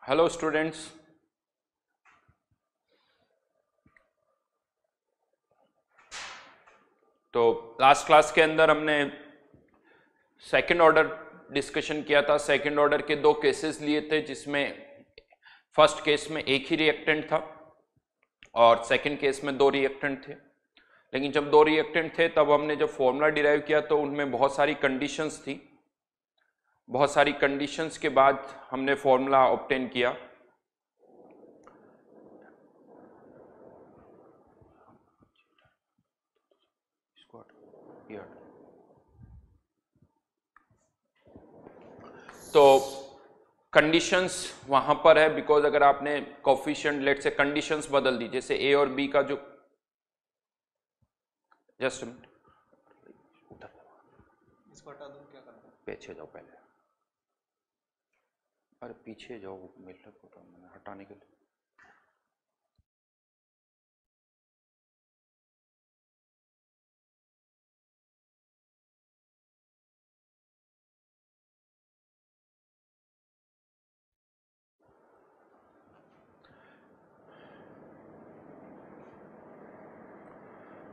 Hello students. तो last class के अंदर हमने सेकंड ऑर्डर डिस्कशन किया था। सेकंड ऑर्डर के दो केसेस लिए थे, जिसमें फर्स्ट केस में एक ही रिएक्टेंट था और सेकंड केस में दो रिएक्टेंट थे। लेकिन जब दो रिएक्टेंट थे तब हमने जब फॉर्मूला डिराइव किया तो उनमें बहुत सारी कंडीशंस थी। बहुत सारी कंडीशंस के बाद हमने फॉर्मूला ऑब्टेन किया। तो कंडीशंस वहां पर है बिकॉज अगर आपने कोफिशिएंट लेट से कंडीशंस बदल दी, जैसे ए और बी का जो जस्ट इसको हटा दूं, क्या करना है? पीछे जाओ पहले। अरे पीछे जाओ, मिल मैंने हटाने के लिए।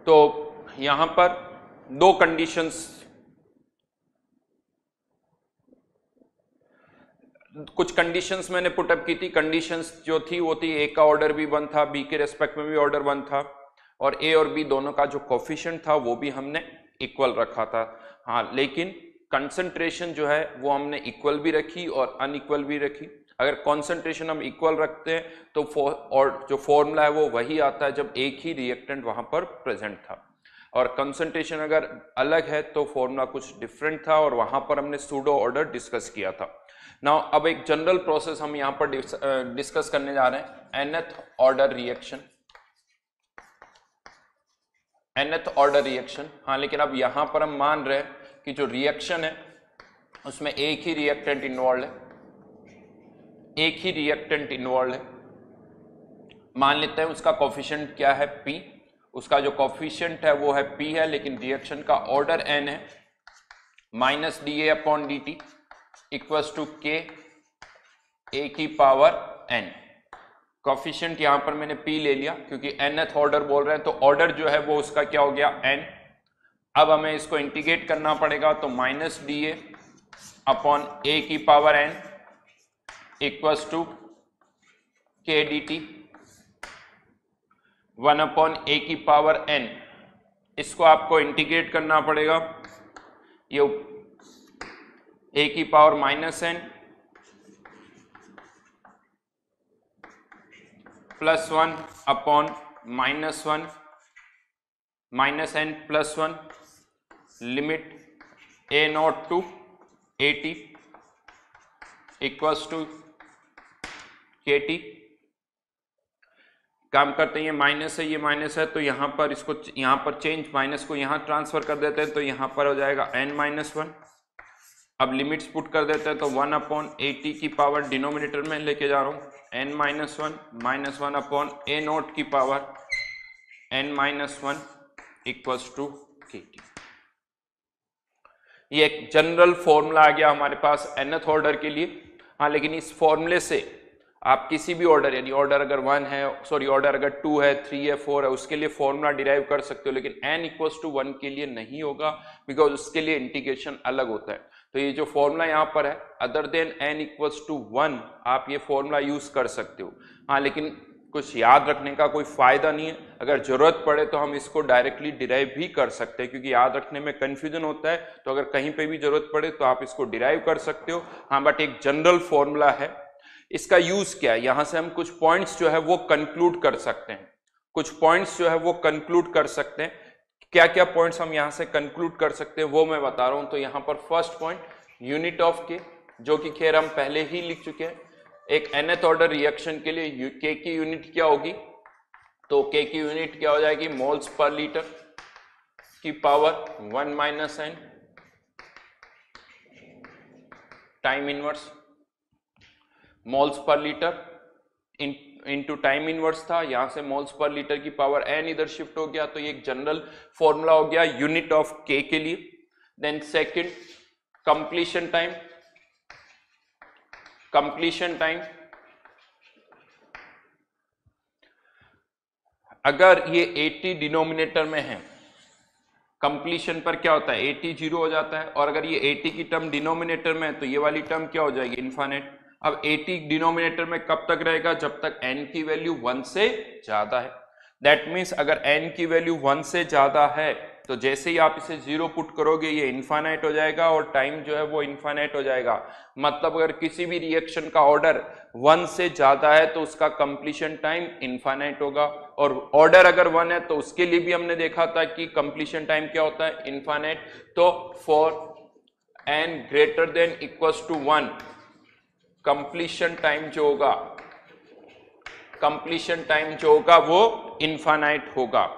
तो यहां पर दो कंडीशंस, कुछ कंडीशंस मैंने पुटअप की थी। कंडीशंस जो थी वो थी, ए का ऑर्डर भी 1 था, बी के रेस्पेक्ट में भी ऑर्डर 1 था, और ए और बी दोनों का जो कोफिशिएंट था वो भी हमने इक्वल रखा था। हाँ, लेकिन कंसंट्रेशन जो है वो हमने इक्वल भी रखी और अनइक्वल भी रखी। अगर कंसंट्रेशन हम इक्वल रखते हैं तो और जो फॉर्मूला है वो वही आता है जब एक ही रिएक्टेंट वहां पर प्रेजेंट था, और कंसंट्रेशन अगर अलग है तो फॉर्मूला कुछ डिफरेंट था, और वहां पर हमने सूडो ऑर्डर डिस्कस किया था। नाउ अब एक जनरल प्रोसेस हम यहां पर डिस्कस करने जा रहे हैं, nth order reaction. nth order reaction, हाँ, लेकिन अब यहां पर हम मान रहे हैं कि जो रिएक्शन है उसमें एक ही रिएक्टेंट इन्वॉल्व है, एक ही रिएक्टेंट इन्वॉल्व है। मान लेते हैं उसका कोफिशिएंट क्या है, P। उसका जो कोफिशिएंट है वो है P है, लेकिन रिएक्शन का ऑर्डर n है, minus dA/dt equals to K A की पावर n। कोफिशिएंट यहां पर मैंने P ले लिया क्योंकि nth ऑर्डर बोल रहे हैं, तो ऑर्डर जो है वो उसका क्या हो गया, n। अब हमें इसको इंटीग्रेट करना पड़ेगा, तो माइनस dA/A की power n equals to K dt 1/A की पावर n। इसको आपको इंटीग्रेट करना पड़ेगा, ये A की पावर minus n plus 1/-1 minus n plus 1 limit A0 to AT equals to KT। काम करते हैं, ये माइनस है, ये माइनस है, तो यहां पर इसको यहां पर चेंज, माइनस को यहां ट्रांसफर कर देते हैं, तो यहां पर हो जाएगा n-1। अब लिमिट्स पुट कर देते हैं, तो 1/AT की पावर डिनोमिनेटर में लेके जा रहा हूं, n-1 माइनस 1/A0 की पावर n-1 इक्वल्स टू KT। ये एक जनरल फॉर्मूला आ गया हमारे पास nth ऑर्डर के लिए। हाँ, लेकिन इस फॉर्मूले से आप किसी भी ऑर्डर, यानी ऑर्डर अगर 1 है, सॉरी ऑर्डर अगर 2 है, 3 है, 4 है, उसके लिए फॉर्मूला डिराइव कर सकते हो, लेकिन n इक्वल्स टू 1 के लिए नहीं होगा, बिकॉज उसके लिए इंटीग्रेशन अलग होता है। तो ये जो फॉर्मूला यहाँ पर है, other than n equals to 1, आप ये फॉर्मूला यूज कर सकते हो। हाँ, लेकिन कुछ याद रखने का कोई फायदा नहीं है। अगर जरूरत पड़े तो हम इसको डायरेक्टली डिराइव भी कर सकते हैं, क्योंकि याद रखने में कंफ्यूजन होता है, तो अगर कहीं पे भी जरूरत पड़े तो आप इसको डिराइव कर सकते हो। हाँ, बट एक जनरल फॉर्मूला है। इसका यूज क्या है, यहां से हम कुछ पॉइंट्स जो है वो कंक्लूड कर सकते हैं, कुछ पॉइंट्स जो है वो कंक्लूड कर सकते हैं। क्या क्या पॉइंट्स हम यहां से कंक्लूड कर सकते हैं वो मैं बता रहा हूं। तो यहां पर फर्स्ट पॉइंट, यूनिट ऑफ के, जो कि खैर हम पहले ही लिख चुके हैं। एक nth ऑर्डर रिएक्शन के लिए K की यूनिट क्या होगी, तो K की यूनिट क्या हो जाएगी, मोल्स पर लीटर की power 1 minus n time inverse. Moles per litre into time inverse था, यहां से मोल्स पर लीटर की पावर n इधर शिफ्ट हो गया, तो ये एक जनरल फॉर्मूला हो गया यूनिट ऑफ K के लिए। Then second, completion time. Completion time अगर ये 80 डिनोमिनेटर में है, कंप्लीशन पर क्या होता है 80 जीरो हो जाता है, और अगर ये 80 की टर्म डिनोमिनेटर में है तो ये वाली टर्म क्या हो जाएगी इनफाइनाइट। अब 80 डिनोमिनेटर में कब तक रहेगा, जब तक n की वैल्यू 1 से ज्यादा है। दैट मीन्स अगर n की वैल्यू 1 से ज्यादा है तो जैसे ही आप इसे 0 पुट करोगे ये इनफाइनाइट हो जाएगा और टाइम जो है वो इनफाइनाइट हो जाएगा। मतलब अगर किसी भी रिएक्शन का ऑर्डर 1 से ज्यादा है तो उसका कंप्लीशन टाइम इनफाइनाइट होगा, और ऑर्डर अगर 1 है तो उसके लिए भी हमने देखा था कि कंप्लीशन टाइम क्या होता है इनफाइनाइट। तो for n greater than equals to 1 completion time जो होगा वो इनफाइनाइट होगा।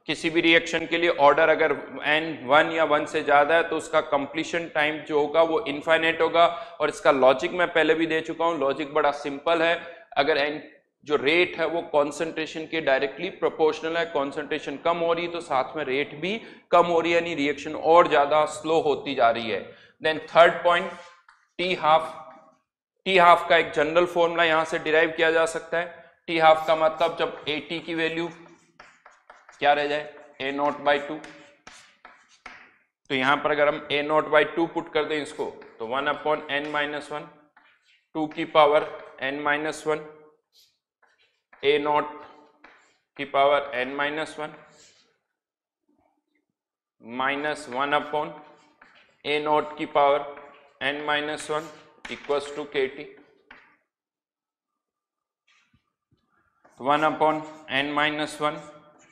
किसी भी रिएक्शन के लिए ऑर्डर अगर n 1 या 1 से ज्यादा है तो उसका कंप्लीशन टाइम जो होगा वो इनफाइनाइट होगा। और इसका लॉजिक मैं पहले भी दे चुका हूं, लॉजिक बड़ा सिंपल है। अगर n जो रेट है वो कॉन्सेंट्रेशन के डायरेक्टली प्रोपोर्शनल है, कॉन्सेंट्रेशन कम हो रही है तो साथ में रेट भी कम हो रही है, यानी रिएक्शन और ज्यादा स्लो होती जा रही है। Then third point T half का एक जनरल फॉर्मूला यहां से डिराइव किया जा सकता है। टी हाफ का मतलब जब AT की वैल्यू क्या रह जाए A0/2, तो यहां पर अगर हम A0/2 पुट कर दें इसको तो 1/n-1 2 की पावर n-1 A0 की पावर n-1 माइनस 1/A0 की पावर n-1 equals to KT। 1/n-1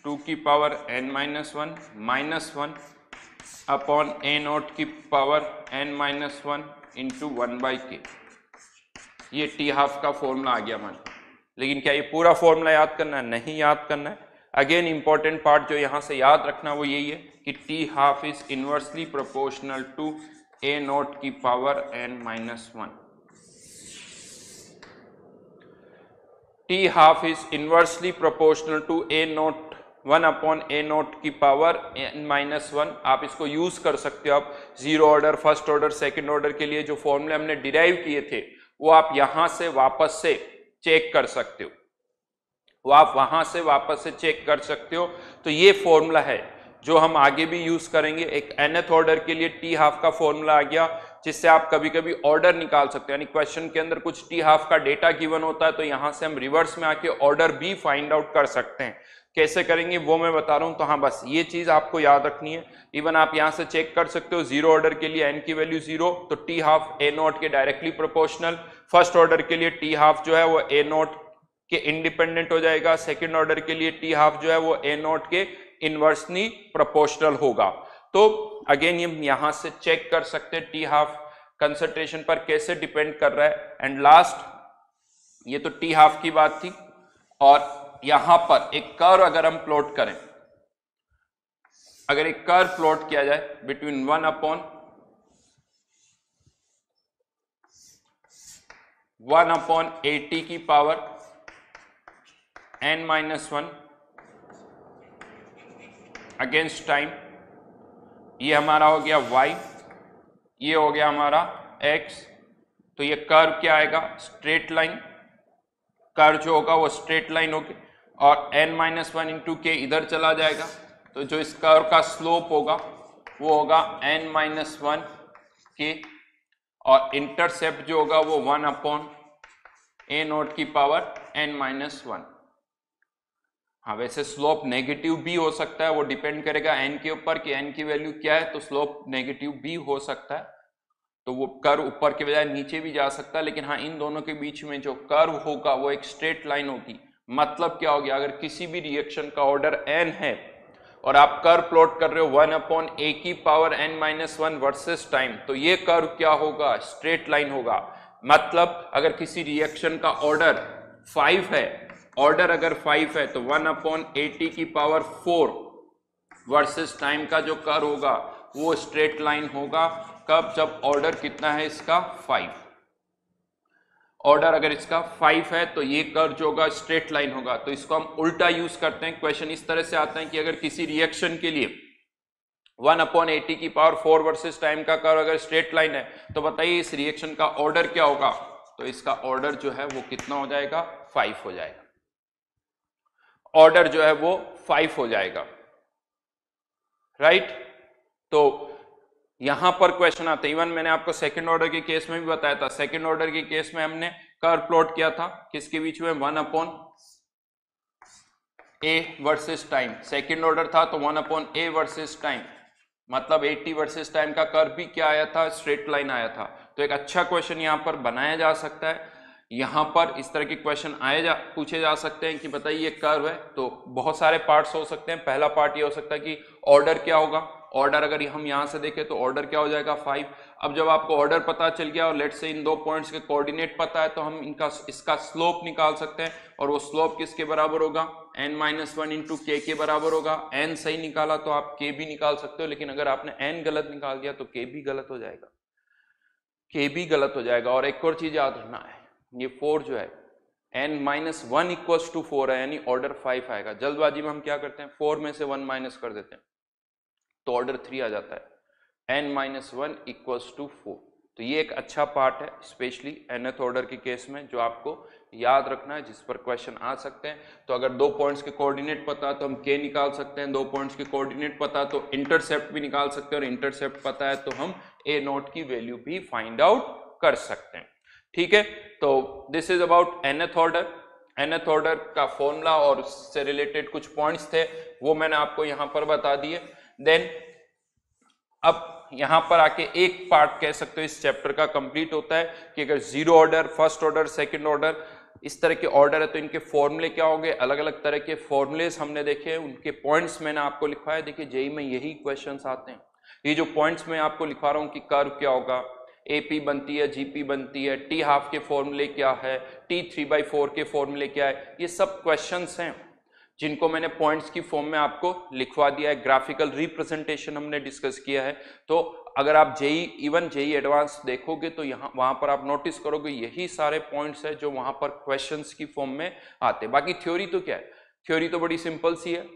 2 की पावर n-1 माइनस 1 अपॉन A0 की पावर n-1 इंटू 1/k। ये टी हाफ का फॉर्मूला आ गया मान। लेकिन क्या ये पूरा फॉर्मूला याद करना है? नहीं याद करना है। अगेन इंपॉर्टेंट पार्ट जो यहां से याद रखना वो यही है कि T half is inversely proportional to A0 की पावर n-1। T half is inversely proportional to A0 1/A0 की पावर n-1। आप इसको यूज कर सकते हो। आप zero order, first order, second order के लिए जो फॉर्मूले हमने डिराइव किए थे वो आप यहां से वापस से चेक कर सकते हो, तो ये फॉर्मूला है जो हम आगे भी यूज करेंगे। एक nth ऑर्डर के लिए टी हाफ का फॉर्मूला आ गया जिससे आप कभी कभी ऑर्डर निकाल सकते हो, यानी क्वेश्चन के अंदर कुछ टी हाफ का डेटा गिवन होता है तो यहां से हम रिवर्स में आके ऑर्डर भी फाइंड आउट कर सकते हैं। कैसे करेंगे वो मैं बता रहा हूं। तो हाँ, बस ये चीज आपको याद रखनी है। इवन आप यहां से चेक कर सकते हो, जीरो ऑर्डर के लिए n की वैल्यू 0 तो टी हाफ A0 के डायरेक्टली प्रोपोर्शनल। फर्स्ट ऑर्डर के लिए टी हाफ जो है वो A0 के इंडिपेंडेंट हो जाएगा। सेकंड ऑर्डर के लिए टी हाफ जो है वो A0 के इनवर्सली प्रोपोर्शनल होगा। तो अगेन हम यहां से चेक कर सकते हैं टी हाफ कंसंट्रेशन पर कैसे डिपेंड कर रहा है। एंड लास्ट, ये तो टी हाफ की बात थी। और यहां पर एक कर्व अगर हम प्लॉट करें, अगर एक कर्व प्लॉट किया जाए बिटवीन 1/AT की पावर n-1 अगेंस्ट टाइम, ये हमारा हो गया y, ये हो गया हमारा x। तो ये कर्व क्या आएगा? Straight line. कर्व जो होगा वो स्ट्रेट लाइन होगी और n-1 इंटू के इधर चला जाएगा, तो जो इस कर्व का स्लोप होगा वो होगा n-1 के, और इंटरसेप्ट जो होगा वो 1/A0 की पावर n-1। हाँ, वैसे स्लोप नेगेटिव भी हो सकता है, वो डिपेंड करेगा n के ऊपर कि n की वैल्यू क्या है, तो स्लोप नेगेटिव भी हो सकता है। तो वो कर्व ऊपर के बजाय नीचे भी जा सकता है। लेकिन हाँ, इन दोनों के बीच में जो कर्व होगा वो एक स्ट्रेट लाइन होगी। मतलब क्या हो गया? अगर किसी भी रिएक्शन का ऑर्डर n है और आप कर्व प्लॉट कर रहे हो 1/A की पावर n-1 वर्सेस टाइम, तो ये कर्व क्या होगा? स्ट्रेट लाइन होगा। मतलब अगर किसी रिएक्शन का ऑर्डर 5 है, ऑर्डर अगर 5 है तो 1/AT की पावर 4 वर्सेस टाइम का जो कर्व होगा वो स्ट्रेट लाइन होगा। कब? जब ऑर्डर कितना है इसका? 5। ऑर्डर अगर इसका 5 है तो ये कर्व जो होगा स्ट्रेट लाइन होगा। तो इसको हम उल्टा यूज करते हैं। क्वेश्चन इस तरह से आता है कि अगर किसी रिएक्शन के लिए 1/AT की पावर 4 वर्सेस टाइम का कर्व अगर स्ट्रेट लाइन है तो बताइए इस रिएक्शन का ऑर्डर क्या होगा? तो इसका ऑर्डर जो है वो कितना हो जाएगा? 5 हो जाएगा। ऑर्डर जो है वो 5 हो जाएगा, राइट। तो यहां पर क्वेश्चन आता है, इवन मैंने आपको सेकंड ऑर्डर के केस में भी बताया था, सेकंड ऑर्डर के केस में हमने कर्व प्लॉट किया था किसके बीच में, 1/a versus time. Second order था तो 1/a वर्सेस टाइम, मतलब 80 वर्सेस टाइम का कर्व भी क्या आया था, स्ट्रेट लाइन आया था। तो एक अच्छा क्वेश्चन यहां पर बनाया जा सकता है। यहां पर इस तरह के क्वेश्चन पूछे जा सकते हैं कि बताइए ये कर्व है, तो बहुत सारे पार्ट्स हो सकते हैं। पहला पार्ट ये हो सकता है कि ऑर्डर क्या होगा, ऑर्डर अगर हम यहां से देखें तो ऑर्डर क्या हो जाएगा 5। अब जब आपको ऑर्डर पता चल गया और लेट्स से इन दो पॉइंट्स के कोऑर्डिनेट पता है, तो हम इसका स्लोप निकाल सकते हैं, और वो स्लोप किसके बराबर होगा, n-1 इंटू के बराबर होगा। n सही निकाला तो आप k भी निकाल सकते हो, लेकिन अगर आपने n गलत निकाल दिया तो k भी गलत हो जाएगा, k भी गलत हो जाएगा। और एक और चीज याद रखना है, ये 4 जो है n-1 इक्वल्स टू 4 है, यानी ऑर्डर 5 आएगा। जल्दबाजी में हम क्या करते हैं, 4 में से 1 माइनस कर देते हैं तो ऑर्डर 3 आ जाता है, n-1 इक्वल्स टू 4। तो ये एक अच्छा पार्ट है, स्पेशली nth ऑर्डर के केस में, जो आपको याद रखना है, जिस पर क्वेश्चन आ सकते हैं। तो अगर दो पॉइंट्स के कोऑर्डिनेट पता है तो हम k निकाल सकते हैं, दो पॉइंट्स के कोऑर्डिनेट पता है तो इंटरसेप्ट भी निकाल सकते हैं, और इंटरसेप्ट पता है तो हम a0 की वैल्यू भी फाइंड आउट कर सकते हैं, ठीक है। तो this is about nth order. nth order का फॉर्मूला और उससे रिलेटेड कुछ पॉइंट्स थे, वो मैंने आपको यहां पर बता दिए। देन अब यहां पर आके एक पार्ट कह सकते हो इस चैप्टर का कंप्लीट होता है कि अगर zero order, first order, second order, इस तरह के ऑर्डर है तो इनके फॉर्मूले क्या होंगे। अलग अलग तरह के फॉर्मूलेस हमने देखे, उनके पॉइंट्स मैंने आपको लिखवाया। देखिए जेईई में यही क्वेश्चंस आते हैं। ये जो पॉइंट्स मैं आपको लिखा रहा हूं कि कर्व क्या होगा, एपी बनती है, जीपी बनती है, टी हाफ के फॉर्मूले क्या है, टी 3/4 के फॉर्मूले क्या है, ये सब क्वेश्चंस हैं जिनको मैंने पॉइंट्स की फॉर्म में आपको लिखवा दिया है। ग्राफिकल रिप्रेजेंटेशन हमने डिस्कस किया है। तो अगर आप जेईई, इवन जेईई एडवांस देखोगे तो यहाँ वहां पर आप नोटिस करोगे यही सारे पॉइंट्स है जो वहां पर क्वेश्चंस की फॉर्म में आते हैं। बाकी थ्योरी तो क्या है, थ्योरी तो बड़ी सिंपल सी है।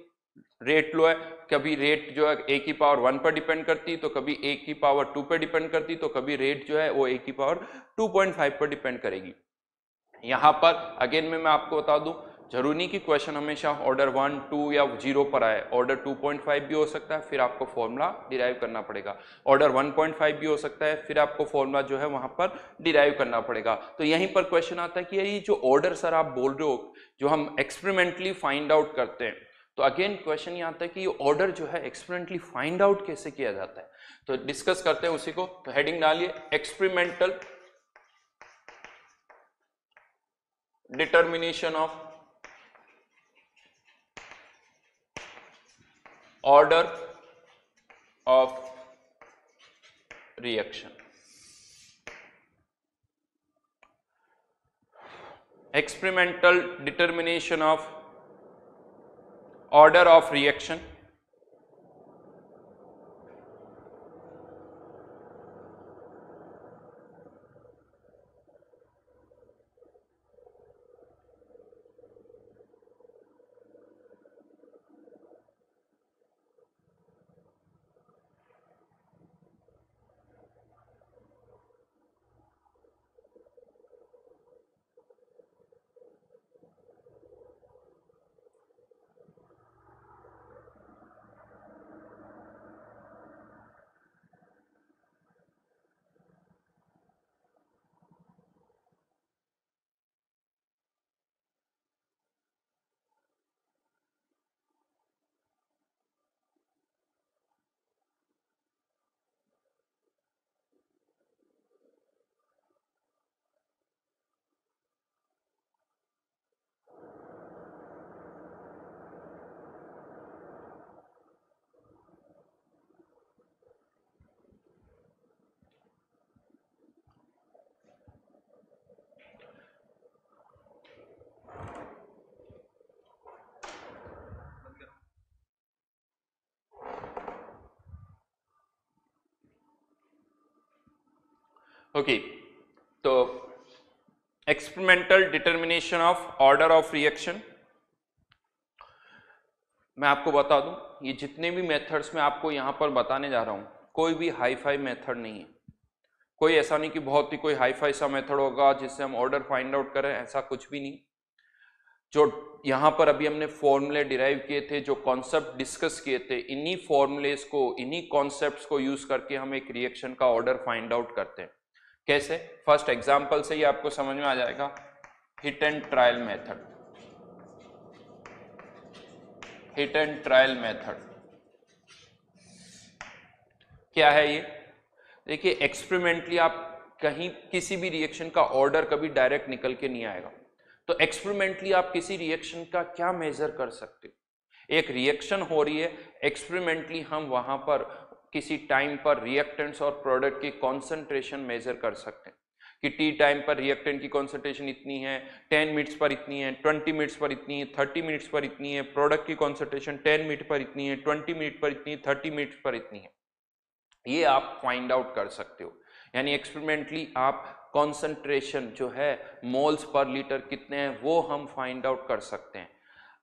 रेट लो है, कभी रेट जो है a की पावर 1 पर डिपेंड करती, तो कभी a की पावर 2 पर डिपेंड करती, तो कभी रेट जो है वो a की पावर 2.5 पर डिपेंड करेगी। यहां पर अगेन मैं आपको बता दूं, जरूरी नहीं कि क्वेश्चन हमेशा ऑर्डर 1, 2 या 0 पर आए, ऑर्डर 2.5 भी हो सकता है, फिर आपको फॉर्मूला डिराइव करना पड़ेगा। ऑर्डर 1.5 भी हो सकता है, फिर आपको फॉर्मूला जो है वहां पर डिराइव करना पड़ेगा। तो यहीं पर क्वेश्चन आता है कि ये जो ऑर्डर सर आप बोल रहे हो, जो हम एक्सपेरिमेंटली फाइंड आउट करते हैं, तो अगेन क्वेश्चन ये आता है कि ये ऑर्डर जो है एक्सपेरिमेंटली फाइंड आउट कैसे किया जाता है। तो डिस्कस करते हैं उसी को। तो हेडिंग डालिए, experimental determination of order of reaction। experimental determination of order of reaction okay. तो experimental determination of order of reaction, मैं आपको बता दूं, ये जितने भी मेथड्स मैं आपको यहां पर बताने जा रहा हूं, कोई भी हाई फाई मेथड नहीं है। कोई ऐसा नहीं कि बहुत ही कोई हाई फाई सा मेथड होगा जिससे हम ऑर्डर फाइंड आउट करें, ऐसा कुछ भी नहीं। जो यहाँ पर अभी हमने फॉर्मूले डिराइव किए थे, जो कॉन्सेप्ट डिस्कस किए थे, इन्हीं फॉर्मूलेस को, इन्हीं कॉन्सेप्ट्स को यूज करके हम एक रिएक्शन का ऑर्डर फाइंड आउट करते हैं। कैसे? फर्स्ट एग्जांपल से ही आपको समझ में आ जाएगा। Hit and trial method, hit and trial method क्या है ये? देखिए, एक्सपेरिमेंटली आप कहीं किसी भी रिएक्शन का ऑर्डर कभी डायरेक्ट निकल के नहीं आएगा, तो एक्सपेरिमेंटली आप किसी रिएक्शन का क्या मेजर कर सकते हो? एक रिएक्शन हो रही है, एक्सपेरिमेंटली हम वहां पर किसी टाइम पर रिएक्टेंट्स और प्रोडक्ट की कॉन्सेंट्रेशन मेजर कर सकते हैं कि टी टाइम पर रिएक्टेंट की कॉन्सेंट्रेशन इतनी है, 10 मिनट्स पर इतनी है, 20 मिनट्स पर इतनी है, 30 मिनट्स पर इतनी है, प्रोडक्ट की कॉन्सेंट्रेशन 10 मिनट पर इतनी है, 20 मिनट पर इतनी है, 30 मिनट्स पर इतनी है। ये आप फाइंड आउट कर सकते हो, यानी एक्सपेरिमेंटली आप कॉन्सेंट्रेशन जो है मोल्स पर लीटर कितने हैं वो हम फाइंड आउट कर सकते हैं।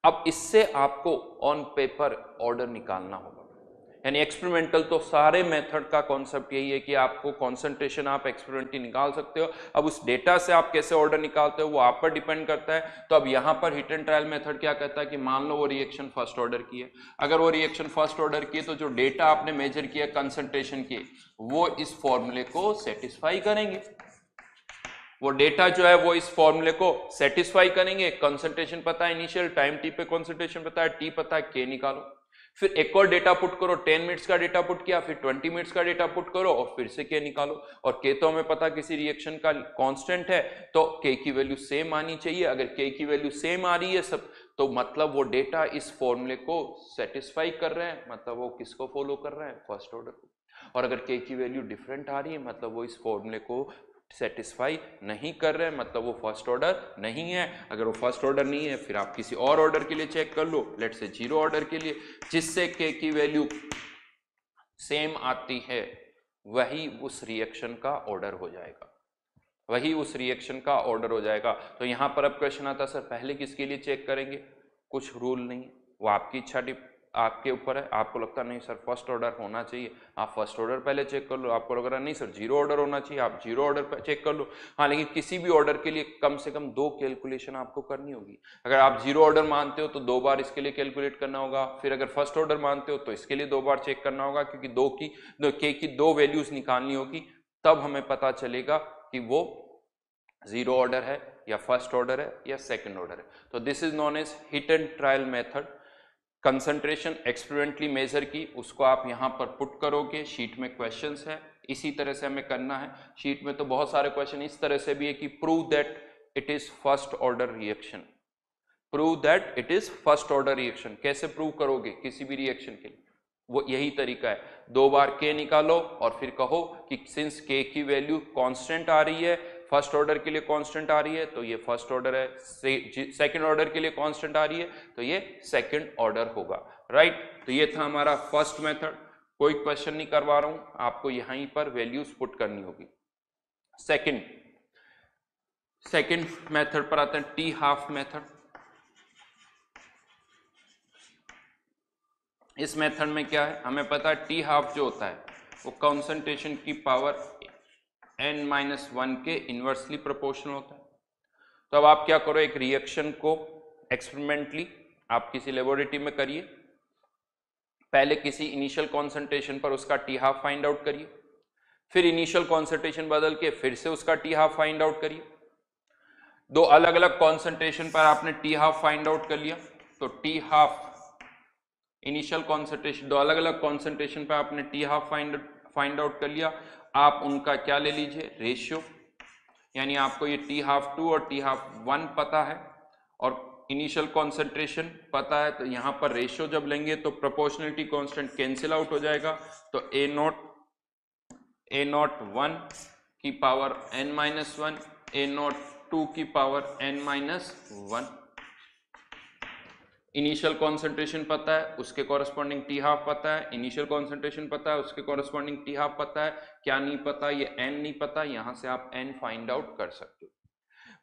अब इससे आपको ऑन पेपर ऑर्डर निकालना होगा, यानी एक्सपेरिमेंटल तो सारे मेथड का कॉन्सेप्ट यही है कि आपको कॉन्सेंट्रेशन आप एक्सपेरिमेंटली निकाल सकते हो। अब उस डेटा से आप कैसे ऑर्डर निकालते हो वो आप पर डिपेंड करता है। तो अब यहाँ पर हिट एंड ट्रायल मेथड क्या कहता है कि मान लो वो रिएक्शन फर्स्ट ऑर्डर की है, अगर वो रिएक्शन फर्स्ट ऑर्डर की है तो जो डेटा आपने मेजर किया कंसंट्रेशन के, वो इस फॉर्मूले को सेटिस्फाई करेंगे। वो डेटा जो है वो इस फॉर्मूले को सेटिस्फाई करेंगे। कंसंट्रेशन पता है इनिशियल, टाइम टी पे कंसंट्रेशन पता है, टी पता है, के निकालो। फिर एक और डेटा पुट करो, 10 मिनट्स का डेटा पुट किया, फिर 20 मिनट्स का डेटा पुट करो और फिर से के निकालो। और के तो हमें पता किसी रिएक्शन का कांस्टेंट है, तो के की वैल्यू सेम आनी चाहिए। अगर के की वैल्यू सेम आ रही है सब, तो मतलब वो डेटा इस फॉर्मूले को सेटिस्फाई कर रहे हैं, मतलब वो किसको फॉलो कर रहे हैं? फर्स्ट ऑर्डर को। और अगर के की वैल्यू डिफरेंट आ रही है, मतलब वो इस फॉर्मूले को सेटिस्फाई नहीं कर रहे हैं, मतलब वो फर्स्ट ऑर्डर नहीं है। अगर वो फर्स्ट ऑर्डर नहीं है, फिर आप किसी और ऑर्डर के लिए चेक कर लो, लेट से जीरो ऑर्डर के लिए, जिससे के की वैल्यू सेम आती है, वही उस रिएक्शन का ऑर्डर हो जाएगा, वही उस रिएक्शन का ऑर्डर हो जाएगा। तो यहां पर अब क्वेश्चन आता है, सर पहले किसके लिए चेक करेंगे? कुछ रूल नहीं, वो आपकी इच्छा आपके ऊपर है। आपको लगता नहीं सर फर्स्ट ऑर्डर होना चाहिए, आप फर्स्ट ऑर्डर पहले चेक कर लो। आपको लग रहा नहीं सर जीरो ऑर्डर होना चाहिए, आप जीरो ऑर्डर चेक कर लो। हाँ, लेकिन किसी भी ऑर्डर के लिए कम से कम 2 कैलकुलेशन आपको करनी होगी। अगर आप जीरो ऑर्डर मानते हो तो 2 बार इसके लिए कैलकुलेट करना होगा, फिर अगर फर्स्ट ऑर्डर मानते हो तो इसके लिए 2 बार चेक करना होगा, क्योंकि के की 2 वैल्यूज निकालनी होगी, तब हमें पता चलेगा कि वो जीरो ऑर्डर है या फर्स्ट ऑर्डर है या सेकेंड ऑर्डर है। तो this is known as hit and trial method. Concentration experimentally measure की, उसको आप यहाँ पर पुट करोगे, शीट में क्वेश्चंस है, इसी तरह से हमें करना है। शीट में तो बहुत सारे क्वेश्चन इस तरह से भी है कि prove that it is first order reaction, prove that it is first order reaction. कैसे प्रूव करोगे किसी भी रिएक्शन के लिए? वो यही तरीका है, 2 बार के निकालो और फिर कहो कि सिंस के की वैल्यू कांस्टेंट आ रही है, फर्स्ट ऑर्डर के लिए कांस्टेंट आ रही है तो ये फर्स्ट ऑर्डर है, सेकंड ऑर्डर के लिए कांस्टेंट आ रही है तो ये सेकंड ऑर्डर होगा, राइट। तो ये था हमारा फर्स्ट मेथड। कोई क्वेश्चन नहीं करवा रहा हूं, आपको यहीं पर वैल्यूज पुट करनी होगी। सेकंड मेथड पर आते हैं, टी हाफ मेथड। इस मेथड में क्या है, हमें पता है टी हाफ जो होता है वो कॉन्सेंट्रेशन की पावर n-1 के इनवर्सली प्रोपोर्शनल होता है। तो अब आप क्या करो, एक रिएक्शन को एक्सपेरिमेंटली आप किसी लेबोरेटरी में करिए, पहले किसी इनिशियल कॉन्सेंट्रेशन पर उसका टी हाफ फाइंड आउट करिए, फिर इनिशियल कॉन्सेंट्रेशन बदल के फिर से उसका टी हाफ फाइंड आउट करिए। 2 अलग अलग कॉन्सेंट्रेशन पर आपने टी हाफ फाइंड आउट कर लिया, तो टी हाफ इनिशियल कॉन्सेंट्रेशन, 2 अलग अलग कॉन्सेंट्रेशन पर आपने टी हाफ फाइंड आउट कर लिया। आप उनका क्या ले लीजिए, रेशियो, यानी आपको ये टी हाफ 2 और टी हाफ 1 पता है और इनिशियल कॉन्सेंट्रेशन पता है, तो यहाँ पर रेशियो जब लेंगे तो प्रोपोर्शनलिटी कांस्टेंट कैंसिल आउट हो जाएगा। तो A0 1 की पावर n-1, A0 2 की पावर n-1। इनिशियल कॉन्सेंट्रेशन पता है, उसके कॉरेस्पॉन्डिंग टी हाफ पता है, इनिशियल कॉन्सेंट्रेशन पता है, उसके कॉरेस्पॉन्डिंग टी हाफ पता है। क्या नहीं पता, ये n नहीं पता, यहां से आप n फाइंड आउट कर सकते हो।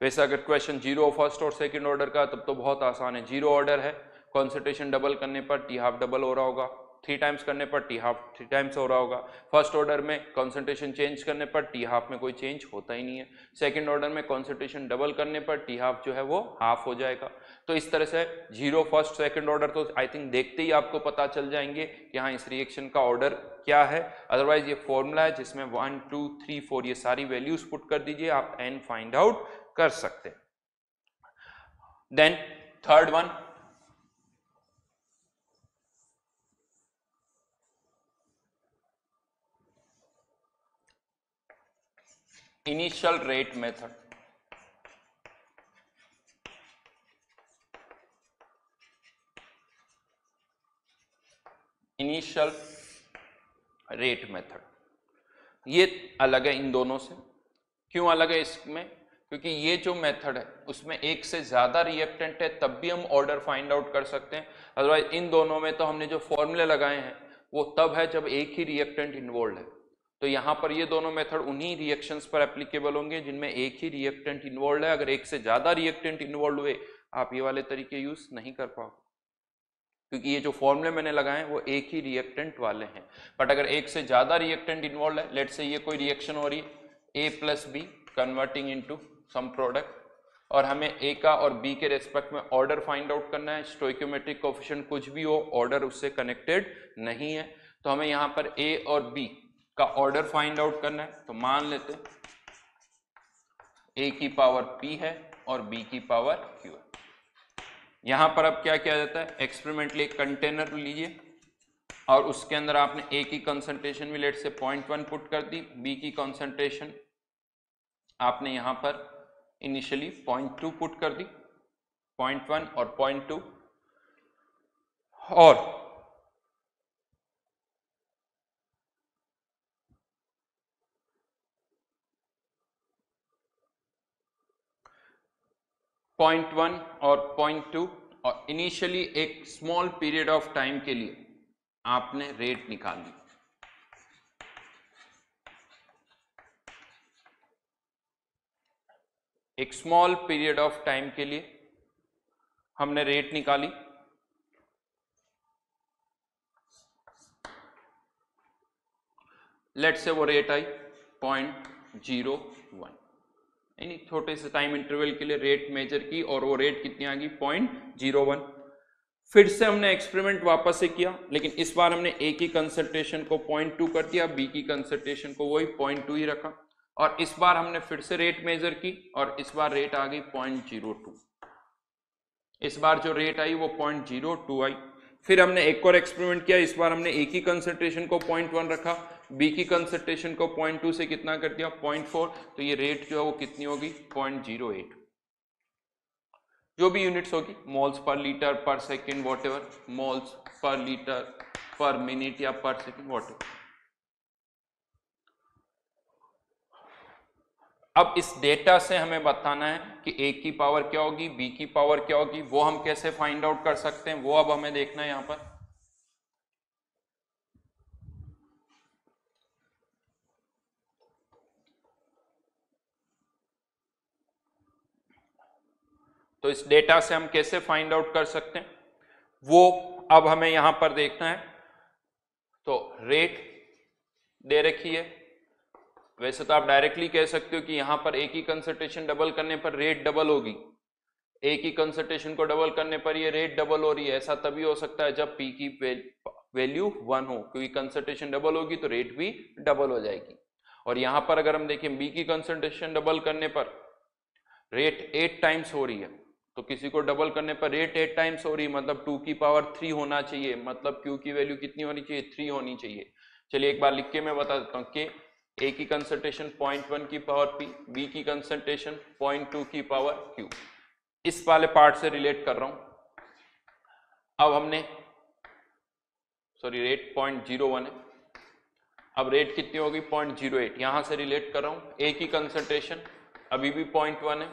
वैसे अगर क्वेश्चन जीरो फर्स्ट और सेकंड ऑर्डर का, तब तो बहुत आसान है। जीरो ऑर्डर है, कॉन्सेंट्रेशन डबल करने पर टी हाफ डबल हो रहा होगा, 3 टाइम्स करने पर टी हाफ 3 टाइम्स हो रहा होगा। फर्स्ट ऑर्डर में कॉन्सेंट्रेशन चेंज करने पर टी हाफ में कोई चेंज होता ही नहीं है। सेकंड ऑर्डर में कॉन्सेंट्रेशन डबल करने पर टी हाफ जो है वो हाफ हो जाएगा। तो इस तरह से 0 फर्स्ट सेकंड ऑर्डर तो आई थिंक देखते ही आपको पता चल जाएंगे कि हाँ इस रिएक्शन का ऑर्डर क्या है। अदरवाइज ये फॉर्मूला है जिसमें 1 2 3 4 ये सारी वैल्यूज पुट कर दीजिए, आप n फाइंड आउट कर सकते हैं। Then third one, initial rate method. Initial rate method ये अलग है इन दोनों से। क्यों अलग है इसमें? क्योंकि ये जो मेथड है उसमें एक से ज्यादा रिएक्टेंट है तब भी हम ऑर्डर फाइंड आउट कर सकते हैं। अदरवाइज इन दोनों में तो हमने जो फॉर्मूले लगाए हैं वो तब है जब एक ही रिएक्टेंट इन्वॉल्व है। तो यहाँ पर ये दोनों मेथड उन्हीं रिएक्शंस पर एप्लीकेबल होंगे जिनमें एक ही रिएक्टेंट इन्वॉल्व है। अगर एक से ज्यादा रिएक्टेंट इन्वॉल्व हुए आप ये वाले तरीके यूज नहीं कर पाओगे, क्योंकि ये जो फॉर्मूले मैंने लगाए हैं वो एक ही रिएक्टेंट वाले हैं। बट अगर एक से ज्यादा रिएक्टेंट इन्वॉल्व है, लेट्स से ये कोई रिएक्शन हो रही है A plus B converting into some product, और हमें A का और B के रेस्पेक्ट में ऑर्डर फाइंड आउट करना है। स्टोइकोमेट्रिक कोएफिशिएंट कुछ भी हो, ऑर्डर उससे कनेक्टेड नहीं है। तो हमें यहाँ पर A और B का ऑर्डर फाइंड आउट करना है। तो मान लेते A की पावर P है और B की पावर Q है। यहां पर अब क्या किया जाता है, एक्सपेरिमेंटली एक कंटेनर लीजिए और उसके अंदर आपने A की कंसंट्रेशन भी लेट से 0.1 पुट कर दी, B की कंसंट्रेशन आपने यहां पर इनिशियली 0.2 पुट कर दी, 0.1 और 0.2, और पॉइंट 1 और 0.2 और इनिशियली एक स्मॉल पीरियड ऑफ टाइम के लिए आपने रेट निकाल ली। एक स्मॉल पीरियड ऑफ टाइम के लिए हमने रेट निकाली। लेट से वो रेट आई 0.01, यानी छोटे से टाइम इंटरवल के लिए रेट मेजर की और वो रेट कितनी आ गई 0.01। फिर से हमने एक्सपेरिमेंट वापस से किया, लेकिन इस बार हमने A की कंसंट्रेशन को 0.2 कर दिया, B की कंसंट्रेशन को वही 0.2 ही रखा, और इस बार हमने फिर से रेट मेजर की और इस बार रेट आ गई 0.02। इस बार जो रेट आई वो 0.02 आई। फिर हमने एक और एक्सपेरिमेंट किया, इस बार हमने A की कंसंट्रेशन को 0.1 रखा, B की कंसंट्रेशन को 0.2 से कितना कर दिया 0.4, तो ये रेट जो है वो कितनी होगी 0.08। जो भी यूनिट्स होगी, मोल्स पर लीटर पर second whatever, moles per litre पर मिनट या पर सेकंड वॉटेवर। अब इस डेटा से हमें बताना है कि A की पावर क्या होगी, B की पावर क्या होगी, वो हम कैसे फाइंड आउट कर सकते हैं, वो अब हमें देखना है यहां पर। तो इस डेटा से हम कैसे फाइंड आउट कर सकते हैं वो अब हमें यहां पर देखना है। तो रेट दे रखी है, वैसे तो आप डायरेक्टली कह सकते हो कि यहां पर A की कंसंट्रेशन डबल करने पर रेट डबल होगी, A की कंसंट्रेशन को डबल करने पर ये रेट डबल हो रही है। ऐसा तभी हो सकता है जब P की वैल्यू 1 हो, क्योंकि कंसंट्रेशन डबल होगी तो रेट भी डबल हो जाएगी। और यहां पर अगर हम देखें B की कंसंट्रेशन डबल करने पर रेट 8 टाइम्स हो रही है, तो किसी को डबल करने पर रेट 8 टाइम्स हो रही है, मतलब 2 की पावर 3 होना चाहिए, मतलब Q की वैल्यू कितनी होनी चाहिए 3 होनी चाहिए। चलिए एक बार लिख के मैं बता देता हूँ कि A की कंसंट्रेशन 0.1 की पावर P, B की कंसंट्रेशन 0.2 की पावर Q। इस वाले पार्ट से रिलेट कर रहा हूं। अब हमने रेट 0.01 है, अब रेट कितनी होगी 0.08, यहां से रिलेट कर रहा हूं। A की कंसंट्रेशन अभी भी 0.1 है,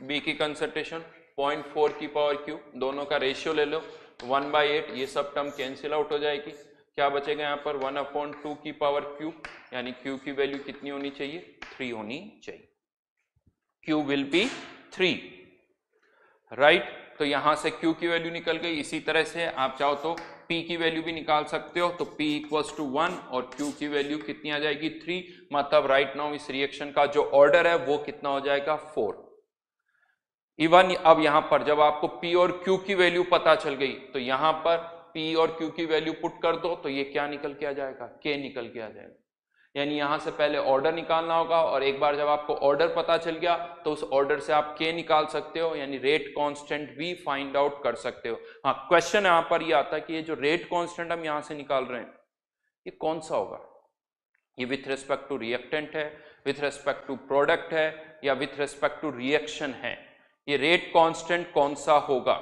B की कंसंट्रेशन 0.4 की पावर Q, दोनों का रेशियो ले लो 1/8, ये सब टर्म कैंसिल आउट हो जाएगी। क्या बचेगा यहाँ पर 1/2 की पावर Q, यानी Q की वैल्यू कितनी होनी चाहिए 3 होनी चाहिए। Q will be 3, right. तो यहां से Q की वैल्यू निकल गई। इसी तरह से आप चाहो तो P की वैल्यू भी निकाल सकते हो, तो P इक्वल्स टू 1 और Q की वैल्यू कितनी आ जाएगी 3, मतलब राइट नाउ इस रिएक्शन का जो ऑर्डर है वो कितना हो जाएगा 4। इवन अब यहां पर जब आपको P और Q की वैल्यू पता चल गई तो यहां पर P और Q की वैल्यू पुट कर दो तो ये क्या निकल के आ जाएगा, K निकल के आ जाएगा। यानी यहां से पहले ऑर्डर निकालना होगा और एक बार जब आपको ऑर्डर पता चल गया तो उस ऑर्डर से आप K निकाल सकते हो, यानी रेट कांस्टेंट भी फाइंड आउट कर सकते हो। हाँ, क्वेश्चन यहां पर ये आता है कि ये जो रेट कांस्टेंट हम यहां से निकाल रहे हैं ये कौन सा होगा, ये विथ रिस्पेक्ट टू रिएक्टेंट है, विथ रिस्पेक्ट टू प्रोडक्ट है, या विथ रिस्पेक्ट टू रिएक्शन है, ये रेट कांस्टेंट कौन सा होगा,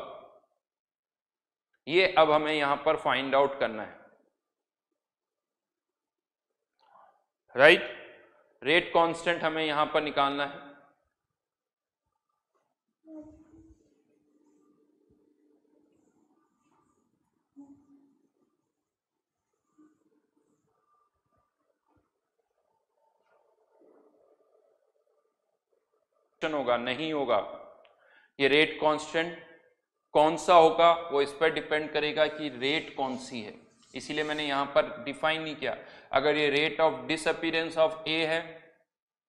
ये अब हमें यहां पर फाइंड आउट करना है। राइट, रेट कांस्टेंट हमें यहां पर निकालना है। होगा नहीं होगा, ये रेट कांस्टेंट कौन सा होगा वो इस पर डिपेंड करेगा कि रेट कौन सी है, इसीलिए मैंने यहां पर डिफाइन नहीं किया। अगर ये rate of disappearance of A है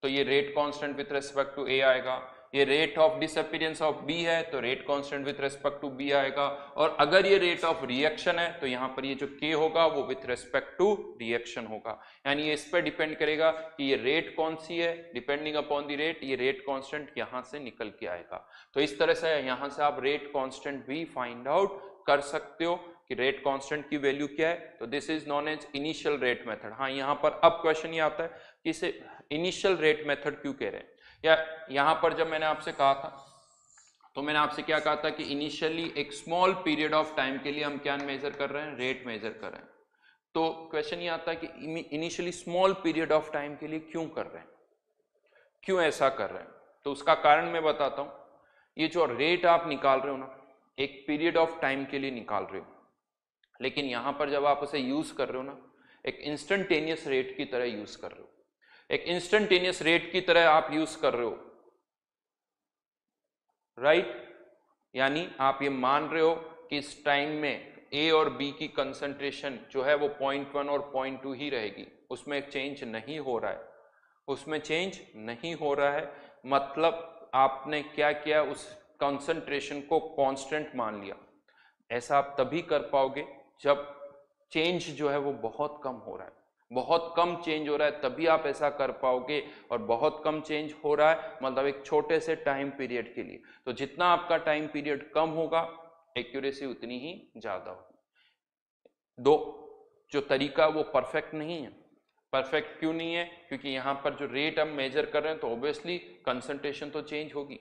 तो ये rate constant with respect to A आएगा, ये rate of disappearance of B है तो rate constant with respect to B आएगा, और अगर ये रेट ऑफ रिएक्शन है तो यहां पर ये जो के होगा वो विथ रिस्पेक्ट टू रिएक्शन होगा। यानी ये इस पर डिपेंड करेगा कि ये रेट कौन सी है, डिपेंडिंग अपॉन द रेट ये रेट कांस्टेंट यहां से निकल के आएगा। तो इस तरह से यहां से आप रेट कांस्टेंट भी फाइंड आउट कर सकते हो कि रेट कांस्टेंट की वैल्यू क्या है। तो this is known as initial rate method. हाँ, यहां पर अब क्वेश्चन ये आता है कि इसे इनिशियल रेट मेथड क्यों कह रहे हैं, या यहां पर जब मैंने आपसे कहा था तो मैंने आपसे क्या कहा था कि इनिशियली एक स्मॉल पीरियड ऑफ टाइम के लिए हम क्या मेजर कर रहे हैं, रेट मेजर कर रहे हैं। तो क्वेश्चन ये आता है कि initially small period of time के लिए क्यों कर रहे हैं, क्यों ऐसा कर रहे हैं। तो उसका कारण मैं बताता हूं। ये जो रेट आप निकाल रहे हो ना, एक पीरियड ऑफ टाइम के लिए निकाल रहे हो, लेकिन यहां पर जब आप उसे यूज कर रहे हो ना, एक इंस्टेंटेनियस रेट की तरह यूज कर रहे हो, एक इंस्टेंटेनियस रेट की तरह आप यूज कर रहे हो। राइट, यानी आप ये मान रहे हो कि इस टाइम में ए और बी की कंसंट्रेशन जो है वो 0.1 और 0.2 ही रहेगी, उसमें चेंज नहीं हो रहा है, उसमें चेंज नहीं हो रहा है। मतलब आपने क्या किया, उस कंसंट्रेशन को कांस्टेंट मान लिया। ऐसा आप तभी कर पाओगे जब चेंज जो है वो बहुत कम हो रहा है, बहुत कम चेंज हो रहा है, तभी आप ऐसा कर पाओगे। और बहुत कम चेंज हो रहा है मतलब एक छोटे से टाइम पीरियड के लिए, तो जितना आपका टाइम पीरियड कम होगा एक्यूरेसी उतनी ही ज्यादा होगी। दो जो तरीका वो परफेक्ट नहीं है। परफेक्ट क्यों नहीं है, क्योंकि यहां पर जो रेट हम मेजर कर रहे हैं तो ऑब्वियसली कंसंट्रेशन तो चेंज होगी,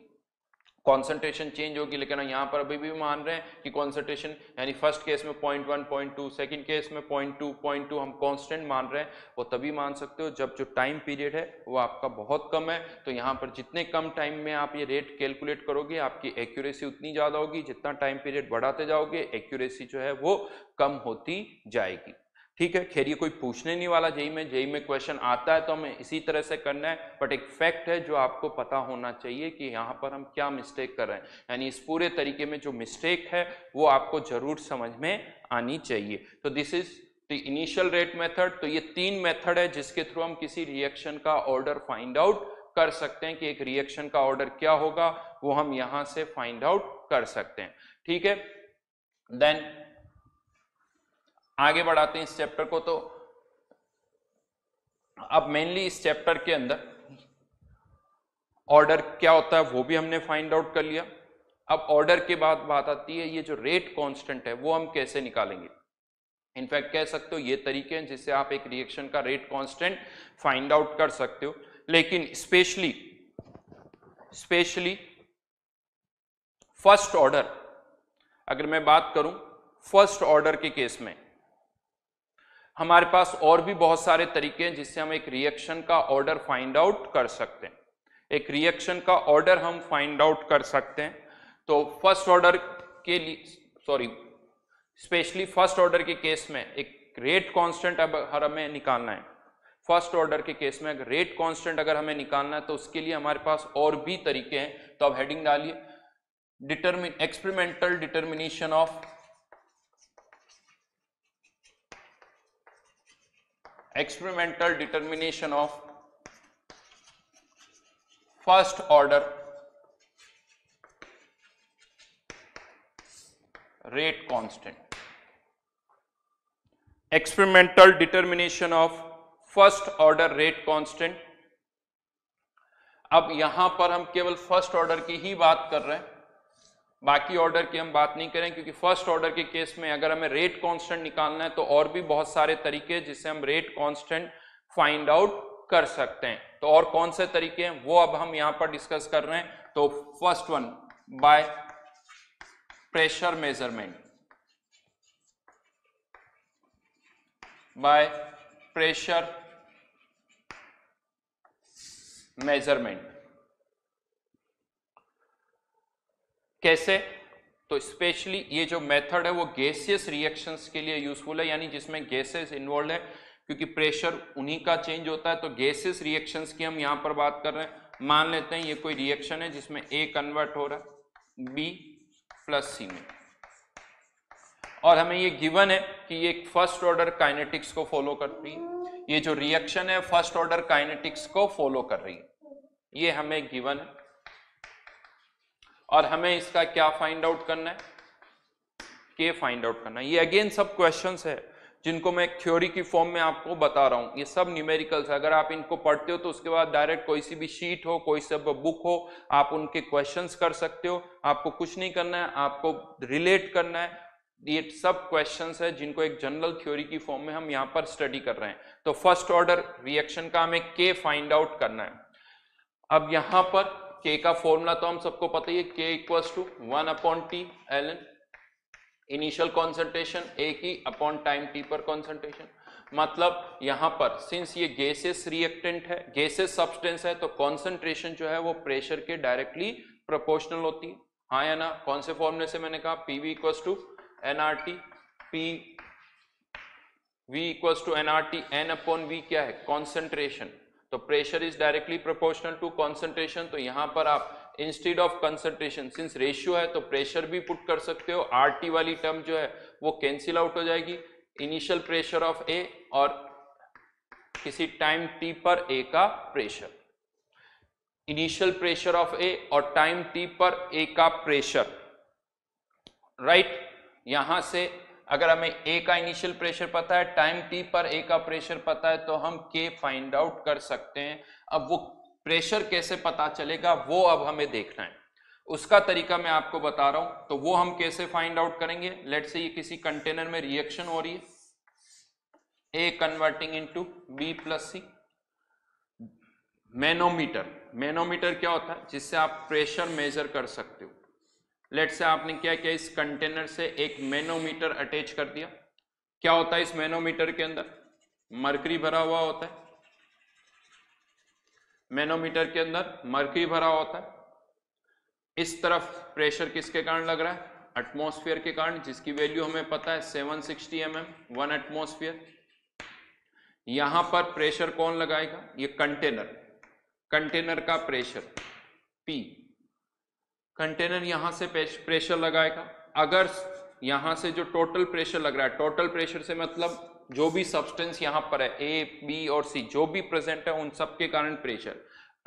कॉन्सेंट्रेशन चेंज होगी, लेकिन यहाँ पर अभी भी मान रहे हैं कि कॉन्सेंट्रेशन यानी फर्स्ट केस में 0.1 0.2, सेकंड केस में 0.2 हम कांस्टेंट मान रहे हैं। वो तभी मान सकते हो जब जो टाइम पीरियड है वो आपका बहुत कम है। तो यहाँ पर जितने कम टाइम में आप ये रेट कैलकुलेट करोगे आपकी एक्यूरेसी उतनी ज़्यादा होगी, जितना टाइम पीरियड बढ़ाते जाओगे एक्यूरेसी जो है वो कम होती जाएगी। ठीक है, खैर ये कोई पूछने नहीं वाला जेई में क्वेश्चन आता है तो हमें इसी तरह से करना है, बट एक फैक्ट है जो आपको पता होना चाहिए कि यहाँ पर हम क्या मिस्टेक कर रहे हैं। यानी इस पूरे तरीके में जो मिस्टेक है वो आपको जरूर समझ में आनी चाहिए। तो this is the initial rate method. तो ये तीन मेथड है जिसके थ्रू हम किसी रिएक्शन का ऑर्डर फाइंड आउट कर सकते हैं कि एक रिएक्शन का ऑर्डर क्या होगा, वो हम यहां से फाइंड आउट कर सकते हैं। ठीक है, देन आगे बढ़ाते हैं इस चैप्टर को। तो अब मेनली इस चैप्टर के अंदर ऑर्डर क्या होता है वो भी हमने फाइंड आउट कर लिया। अब ऑर्डर के बाद बात आती है ये जो रेट कांस्टेंट है वो हम कैसे निकालेंगे। इनफैक्ट कह सकते हो ये तरीके हैं जिससे आप एक रिएक्शन का रेट कांस्टेंट फाइंड आउट कर सकते हो, लेकिन स्पेशली फर्स्ट ऑर्डर, अगर मैं बात करूं फर्स्ट ऑर्डर के केस में हमारे पास और भी बहुत सारे तरीके हैं जिससे हम एक रिएक्शन का ऑर्डर फाइंड आउट कर सकते हैं। एक रिएक्शन का ऑर्डर हम फाइंड आउट कर सकते हैं। तो फर्स्ट ऑर्डर के लिए स्पेशली फर्स्ट ऑर्डर के केस में एक रेट कांस्टेंट अगर हमें निकालना है, फर्स्ट ऑर्डर के केस में अगर रेट कांस्टेंट अगर हमें निकालना है तो उसके लिए हमारे पास और भी तरीके हैं। तो अब हेडिंग डालिए experimental determination of experimental determination of first order rate constant. Experimental determination of first order rate constant. अब यहां पर हम केवल फर्स्ट ऑर्डर की ही बात कर रहे हैं, बाकी ऑर्डर की हम बात नहीं करें, क्योंकि फर्स्ट ऑर्डर के केस में अगर हमें रेट कांस्टेंट निकालना है तो और भी बहुत सारे तरीके हैं जिससे हम रेट कांस्टेंट फाइंड आउट कर सकते हैं। तो और कौन से तरीके हैं वो अब हम यहां पर डिस्कस कर रहे हैं। तो first one, by pressure measurement, by pressure measurement. कैसे? तो स्पेशली ये जो मेथड है वो गैसियस रिएक्शंस के लिए यूजफुल है, यानी जिसमें गैसेस इन्वॉल्व है, क्योंकि प्रेशर उन्हीं का चेंज होता है। तो गैसियस रिएक्शंस की हम यहां पर बात कर रहे हैं। मान लेते हैं ये कोई रिएक्शन है जिसमें A कन्वर्ट हो रहा है B प्लस C में, और हमें ये गिवन है कि ये फर्स्ट ऑर्डर काइनेटिक्स को फॉलो कर रही है। ये जो रिएक्शन है फर्स्ट ऑर्डर काइनेटिक्स को फॉलो कर रही है, ये हमें गिवन है, और हमें इसका क्या फाइंड आउट करना है, के फाइंड आउट करना है। ये अगेन सब क्वेश्चंस है जिनको मैं थ्योरी की फॉर्म में आपको बता रहा हूं। ये सब न्यूमेरिकल्स है, अगर आप इनको पढ़ते हो तो उसके बाद डायरेक्ट कोई सी भी शीट हो, कोई सा बुक हो, आप उनके क्वेश्चंस कर सकते हो। आपको कुछ नहीं करना है, आपको रिलेट करना है। ये सब क्वेश्चंस है जिनको एक जनरल थ्योरी की फॉर्म में हम यहाँ पर स्टडी कर रहे हैं। तो फर्स्ट ऑर्डर रिएक्शन का हमें के फाइंड आउट करना है। अब यहां पर के का फॉर्मूला तो हम सबको पता ही है, के equals to 1/T ln initial concentration A की अपॉन टाइम टी पर कॉन्सेंट्रेशन। मतलब यहां पर सिंस ये गैसेस रिएक्टेंट है, गैसेस सब्सटेंस है, तो कॉन्सेंट्रेशन जो है वो प्रेशर के डायरेक्टली प्रोपोर्शनल होती है। हाँ या ना? कौन से फॉर्मूले से मैंने कहा? P V equals to NRT, P V equals to NRT, N upon V क्या है? कॉन्सेंट्रेशन। तो pressure is directly proportional to concentration. तो यहां पर आप instead of concentration, since ratio है तो प्रेशर भी पुट कर सकते हो। आरटी वाली टर्म जो है वो कैंसिल आउट हो जाएगी। इनिशियल प्रेशर ऑफ ए और किसी टाइम टी पर ए का प्रेशर, इनिशियल प्रेशर ऑफ ए और टाइम टी पर ए का प्रेशर, राइट। यहां से अगर हमें ए का इनिशियल प्रेशर पता है, टाइम टी पर ए का प्रेशर पता है, तो हम के फाइंड आउट कर सकते हैं। अब वो प्रेशर कैसे पता चलेगा वो अब हमें देखना है, उसका तरीका मैं आपको बता रहा हूं। तो वो हम कैसे फाइंड आउट करेंगे? लेट्स से ये किसी कंटेनर में रिएक्शन हो रही है, ए कन्वर्टिंग इनटू बी प्लस सी। मैनोमीटर, मैनोमीटर क्या होता है? जिससे आप प्रेशर मेजर कर सकते हो। लेट्स से आपने क्या किया, इस कंटेनर से एक मैनोमीटर अटैच कर दिया। क्या होता है इस मैनोमीटर के अंदर? मरकरी भरा हुआ होता है। मैनोमीटर के अंदर मरकरी भरा होता है। इस तरफ प्रेशर किसके कारण लग रहा है? एटमॉस्फेयर के कारण, जिसकी वैल्यू हमें पता है 760 mm 1 एटमॉस्फेयर। यहां पर प्रेशर कौन लगाएगा? ये कंटेनर, कंटेनर का प्रेशर P, कंटेनर यहां से प्रेशर लगाएगा। अगर यहां से जो टोटल प्रेशर लग रहा है, टोटल प्रेशर से मतलब जो भी सब्सटेंस यहां पर है, ए बी और सी जो भी प्रेजेंट है उन सब के कारण प्रेशर,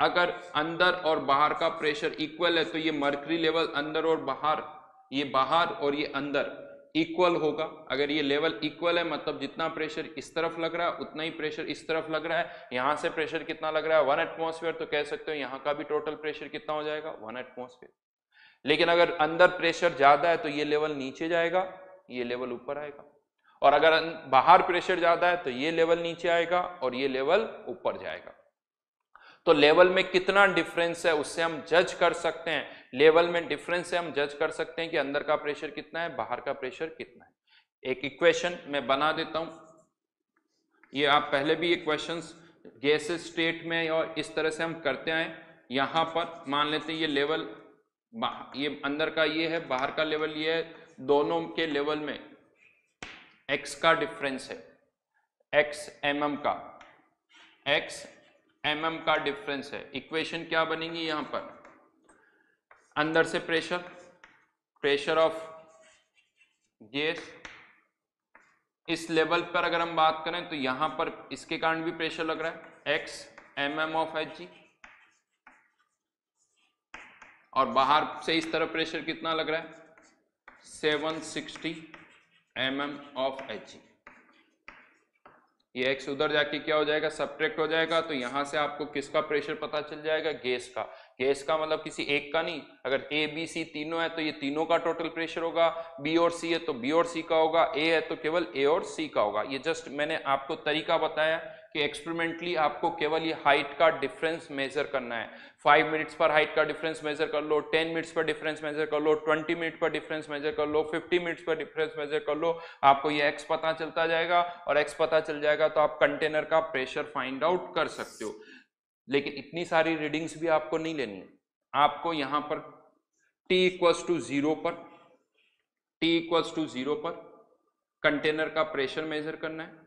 अगर अंदर और बाहर का प्रेशर इक्वल है तो ये मर्करी लेवल अंदर और बाहर, ये बाहर और ये अंदर इक्वल होगा। अगर ये लेवल इक्वल है मतलब जितना प्रेशर इस तरफ लग रहा है उतना ही प्रेशर इस तरफ लग रहा है। यहां से प्रेशर कितना लग रहा है? 1 एटमॉस्फेयर, तो कह सकते हो यहां का भी टोटल प्रेशर कितना हो जाएगा? 1 एटमॉस्फेयर। लेकिन अगर अंदर प्रेशर ज्यादा है तो ये लेवल नीचे जाएगा, ये लेवल ऊपर आएगा, और अगर बाहर प्रेशर ज्यादा है तो ये लेवल नीचे आएगा और ये लेवल ऊपर जाएगा। तो लेवल में कितना डिफरेंस है उससे हम जज कर सकते हैं, लेवल में डिफरेंस से हम जज कर सकते हैं कि अंदर का प्रेशर कितना है, बाहर का प्रेशर कितना है। एक इक्वेशन मैं बना देता हूं, ये आप पहले भी ये क्वेश्चंस गैसेस स्टेट में और इस तरह से हम करते आए। यहां पर मान लेते हैं ये लेवल, ये अंदर का ये है, बाहर का लेवल ये है, दोनों के लेवल में x का डिफरेंस है, x mm का, x mm का डिफरेंस है। इक्वेशन क्या बनेगी यहां पर? अंदर से प्रेशर, प्रेशर ऑफ गैस इस लेवल पर अगर हम बात करें तो यहां पर इसके कारण भी प्रेशर लग रहा है x mm ऑफ Hg, और बाहर से इस तरफ प्रेशर कितना लग रहा है 760 mm ऑफ Hg। ये x उधर जाके क्या हो जाएगा सब्ट्रैक्ट हो जाएगा, तो यहां से आपको किसका प्रेशर पता चल जाएगा गैस का। गैस का मतलब किसी एक का नहीं, अगर A B C तीनों है तो ये तीनों का टोटल प्रेशर होगा, B और C है तो B और C का होगा, A है तो केवल A और C का होगा। ये जस्ट मैंने आपको तरीका बताया कि एक्सपेरिमेंटली आपको केवल ये हाइट का डिफरेंस मेजर करना है। 5 मिनट्स पर हाइट का डिफरेंस मेजर कर लो, 10 मिनट्स पर डिफरेंस मेजर कर लो, 20 मिनट पर डिफरेंस मेजर कर लो, 50 मिनट्स पर डिफरेंस मेजर कर लो, आपको ये x पता चलता जाएगा, और x पता चल जाएगा तो आप कंटेनर का प्रेशर फाइंड आउट कर सकते हो। लेकिन इतनी सारी रीडिंग्स भी आपको नहीं लेनी है, आपको यहां पर t इक्वल्स टू 0 पर कंटेनर का प्रेशर मेजर करना है।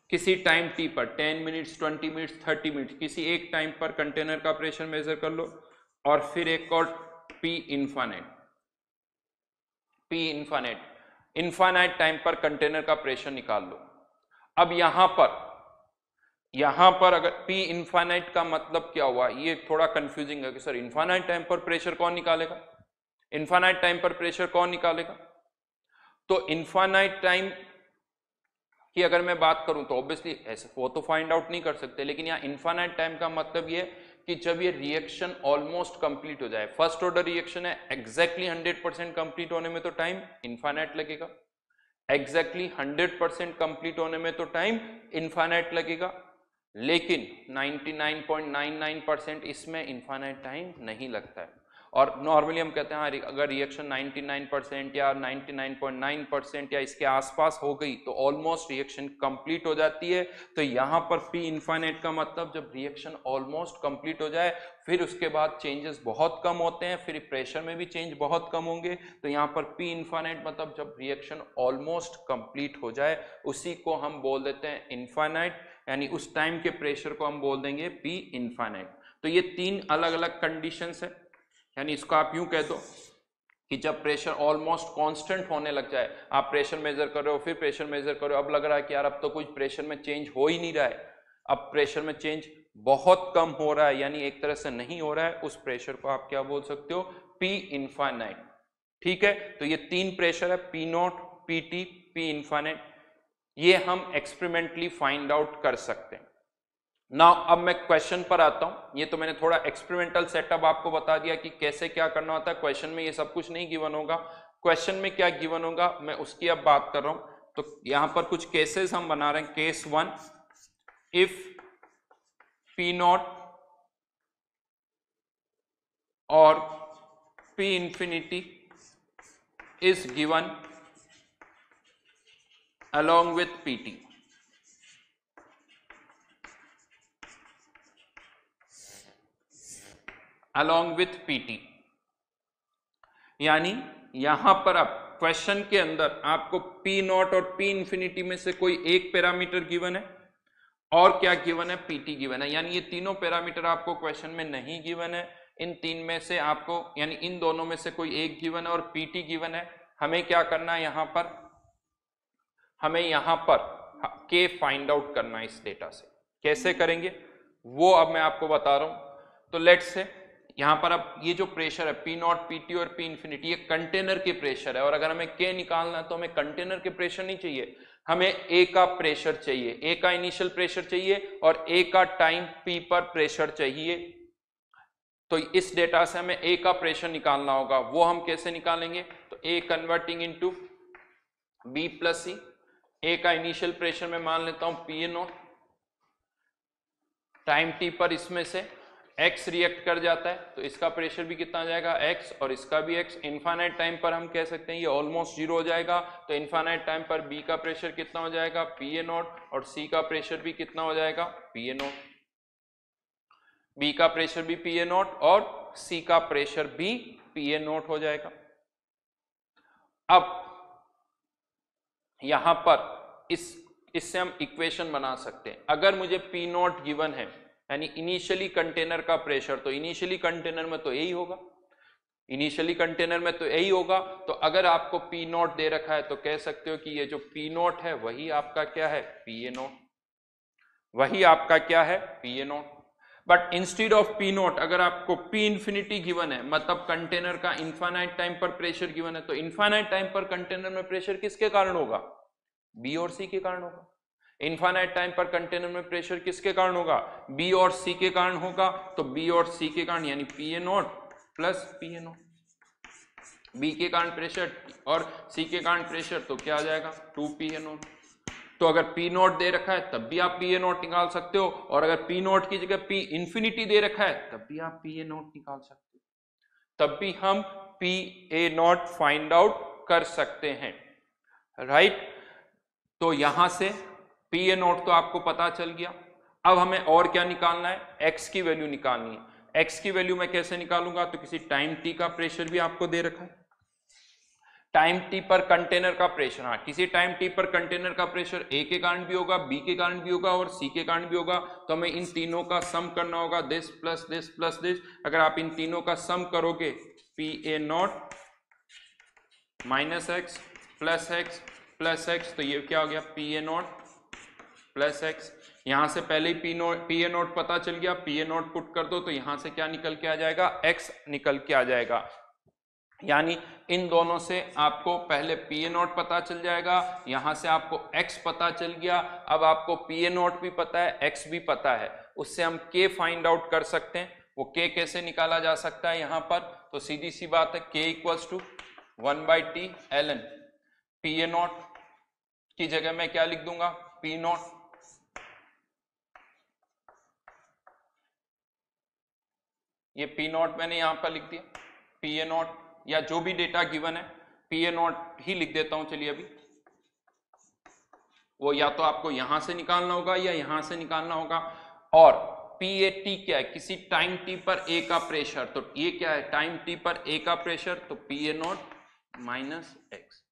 किसी टाइम t पर 10 मिनट्स 20 मिनट्स 30 मिनट्स किसी एक टाइम पर कंटेनर का प्रेशर मेजर कर लो, और फिर एक और p इनफाइनाइट टाइम पर कंटेनर का प्रेशर निकाल लो। अब यहां पर अगर p इनफाइनाइट का मतलब क्या हुआ, ये थोड़ा कंफ्यूजिंग है कि सर इनफाइनाइट टाइम पर प्रेशर कौन निकालेगा, इनफाइनाइट टाइम पर प्रेशर कौन निकालेगा। तो इनफाइनाइट टाइम की अगर मैं बात करूं तो ऑब्वियसली ऐसे वो तो फाइंड आउट नहीं कर सकते, लेकिन यहाँ इनफाइनाइट टाइम का मतलब ये कि जब ये रिएक्शन ऑलमोस्ट कंप्लीट हो जाए, फर्स्ट ऑर्डर रिएक्शन है, एग्जैक्टली 100% कंप्लीट होने में तो टाइम इनफाइनाइट लगेगा, एग्जैक्टली 100% कंप्लीट होने में तो टाइम इनफाइनाइट लगेगा, लेकिन 99.99% इसमें इनफाइनाइट टाइम नहीं लगता है। और नॉर्मली हम कहते हैं अगर रिएक्शन 99% या 99.9% या इसके आसपास हो गई तो ऑलमोस्ट रिएक्शन कंप्लीट हो जाती है। तो यहाँ पर P इनफाइनाइट का मतलब जब रिएक्शन ऑलमोस्ट कंप्लीट हो जाए, फिर उसके बाद चेंजेस बहुत कम होते हैं, फिर प्रेशर में भी चेंज बहुत कम होंगे। तो यहाँ पर P इनफाइनाइट मतलब जब रिएक्शन ऑलमोस्ट कंप्लीट हो जाए, उसी को हम बोल देते हैं इनफाइनाइट, यानी उस टाइम के प्रेशर को हम बोल देंगे P इनफाइनाइट। तो ये 3 अलग अलग कंडीशंस है, यानी इसको आप यूं कह दो कि जब प्रेशर ऑलमोस्ट कांस्टेंट होने लग जाए, आप प्रेशर मेजर कर रहे हो, फिर प्रेशर मेजर कर रहे हो, अब लग रहा है कि यार अब तो कुछ प्रेशर में चेंज हो ही नहीं रहा है, अब प्रेशर में चेंज बहुत कम हो रहा है, यानी एक तरह से नहीं हो रहा है, उस प्रेशर को आप क्या बोल सकते हो, P इनफाइनाइट। ठीक है, तो ये 3 प्रेशर है, P0, PT, P इनफाइनाइट, ये हम एक्सपेरिमेंटली फाइंड आउट कर सकते हैं। नाउ अब मैं क्वेश्चन पर आता हूं। ये तो मैंने थोड़ा एक्सपेरिमेंटल सेटअप आपको बता दिया कि कैसे क्या करना होता है। क्वेश्चन में ये सब कुछ नहीं गिवन होगा, क्वेश्चन में क्या गिवन होगा मैं उसकी अब बात कर रहा हूं। तो यहां पर कुछ केसेस हम बना रहे हैं। केस 1, इफ P0 और P infinity is given along with PT, along with PT, यानी यहां पर अब क्वेश्चन के अंदर आपको P0 और P इंफिनिटी में से कोई एक पैरामीटर गिवन है और क्या गिवन है, PT गिवन है। यानी ये तीनों पैरामीटर आपको क्वेश्चन में नहीं गिवन है, इन 3 में से आपको, यानी इन दोनों में से कोई एक गिवन है और PT गिवन है। हमें क्या करना है, यहां पर हमें यहां पर K फाइंड आउट करना है इस डेटा से। कैसे करेंगे वो अब मैं आपको बता रहा हूं। तो लेट्स से यहां पर अब ये जो प्रेशर है P0, PT और P इंफिनिटी, ये कंटेनर के प्रेशर है, और अगर हमें K निकालना है तो हमें कंटेनर के प्रेशर नहीं चाहिए, हमें A का प्रेशर चाहिए, A का इनिशियल प्रेशर चाहिए और A का टाइम P पर प्रेशर चाहिए। तो इस डेटा से हमें A का प्रेशर निकालना होगा। वो हम कैसे निकालेंगे, तो A converting into B plus C। A का इनिशियल प्रेशर मैं मान लेता हूं P0, टाइम T पर इसमें से X रिएक्ट कर जाता है तो इसका प्रेशर भी कितना आ जाएगा X, और इसका भी X। इनफाइनाइट टाइम पर हम कह सकते हैं ये ऑलमोस्ट 0 हो जाएगा, तो इनफाइनाइट टाइम पर B का प्रेशर कितना हो जाएगा, PA0, और C का प्रेशर भी कितना हो जाएगा, PA0। B का प्रेशर भी PA0 और C का प्रेशर भी PA0 हो जाएगा। अब यहां पर इससे हम इक्वेशन बना सकते हैं। अगर मुझे P0 गिवन है, यानी इनिशियली कंटेनर का प्रेशर, तो इनिशियली कंटेनर में तो यही होगा, इनिशियली कंटेनर में तो यही होगा। तो अगर आपको पी नॉट दे रखा है तो कह सकते हो कि ये जो पी नॉट है वही आपका क्या है, पी ए नॉट, वही आपका क्या है, P A not. But instead of P not अगर आपको पी इंफिनिटी गिवन है, मतलब कंटेनर का इनफाइनाइट टाइम पर प्रेशर गिवन है, तो इनफाइनाइट टाइम पर कंटेनर में प्रेशर किसके कारण होगा, बी और सी के कारण होगा। इनफाइनाइट टाइम पर कंटेनर में प्रेशर किसके कारण होगा, बी और सी के कारण होगा। तो बी और सी के कारण यानी P A not plus P A naught, B के कारण प्रेशर और सी के कारण प्रेशर, तो क्या आ जाएगा, 2 पी ए नॉट। तो अगर पी नॉट दे रखा है तब भी आप पी ए नॉट निकाल सकते हो, और अगर पी नॉट की जगह पी इंफिनिटी दे रखा है तब भी आप पी ए नॉट निकाल सकते हो, तब भी हम P A not find out कर सकते हैं, राइट। तो यहां से पी ए नॉट तो आपको पता चल गया। अब हमें और क्या निकालना है, एक्स की वैल्यू निकालनी है। एक्स की वैल्यू मैं कैसे निकालूंगा, तो किसी टाइम टी का प्रेशर भी आपको दे रखा है, टाइम टी पर कंटेनर का प्रेशर, हाँ किसी टाइम टी पर कंटेनर का प्रेशर ए के कारण भी होगा, बी के कारण भी होगा और सी के कारण भी होगा। तो हमें इन तीनों का सम करना होगा, this plus this plus this. अगर आप इन तीनों का सम करोगे, P A not minus x plus x, तो ये क्या हो गया, P A not plus x. यहां से पहले ही पी ए नॉट पता चल गया, पी ए नॉट पुट कर दो तो यहां से क्या निकल के आ जाएगा, एक्स निकल के आ जाएगा। यानी इन दोनों से आपको पहले पी ए नॉट पता चल जाएगा, यहां से आपको एक्स पता चल गया। अब आपको पी ए नॉट भी पता है, एक्स भी पता है, उससे हम के फाइंड आउट कर सकते हैं। वो के कैसे निकाला जा सकता है यहां पर, तो सीधी सी बात है, के equals to 1/t ln। P A naught की जगह मैं क्या लिख दूंगा, पी नॉट, ये पी नॉट मैंने यहां पर लिख दिया, पी ए नॉट या जो भी डेटा गिवन है पी ए नॉट ही लिख देता हूं। चलिए अभी वो या तो आपको यहां से निकालना होगा या यहां से निकालना होगा। और पी ए टी क्या है, किसी टाइम टी पर ए का प्रेशर, तो ये क्या है, टाइम टी पर ए का प्रेशर, तो P A not minus x.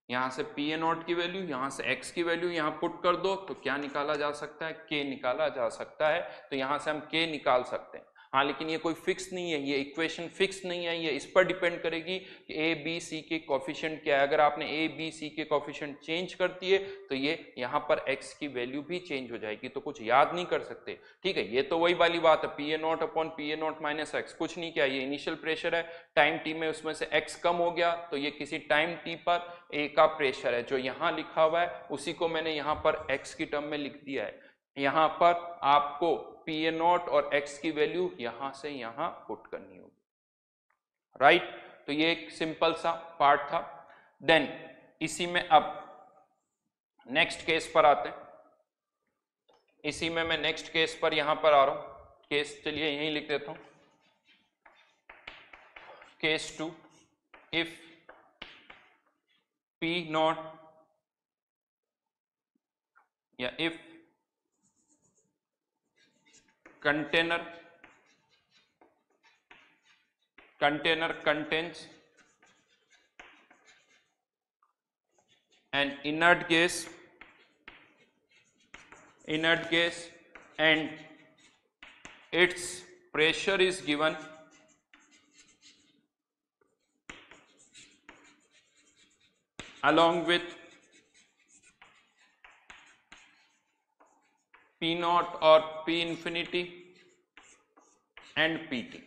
यहां से पी ए नॉट की वैल्यू, यहां से एक्स की वैल्यू यहां पुट कर दो तो क्या निकाला जा सकता है, के निकाला जा सकता है। तो यहां से हम के निकाल सकते हैं। हाँ लेकिन ये कोई फिक्स नहीं है, ये इक्वेशन फिक्स नहीं है, ये इस पर डिपेंड करेगी कि ए बी सी के कोफिशिएंट क्या है। अगर आपने ए बी सी के कोफिशिएंट चेंज कर दिए तो ये यहाँ पर एक्स की वैल्यू भी चेंज हो जाएगी, तो कुछ याद नहीं कर सकते, ठीक है। ये तो वही वाली बात है, P A not upon P A not minus x, कुछ नहीं किया, ये इनिशियल प्रेशर है, टाइम टी में उसमें से एक्स कम हो गया तो ये किसी टाइम टी पर ए का प्रेशर है, जो यहाँ लिखा हुआ है उसी को मैंने यहाँ पर एक्स की टर्म में लिख दिया है। यहां पर आपको पी ए नॉट और एक्स की वैल्यू यहां से यहां पुट करनी होगी, राइट। तो ये एक सिंपल सा पार्ट था। देन इसी में अब नेक्स्ट केस पर आते हैं। इसी में मैं नेक्स्ट केस पर यहां पर आ रहा हूं, केस चलिए यहीं लिख देता हूं, केस 2, इफ पी नॉट या if container contains an inert gas and its pressure is given along with P naught or P infinity and PT.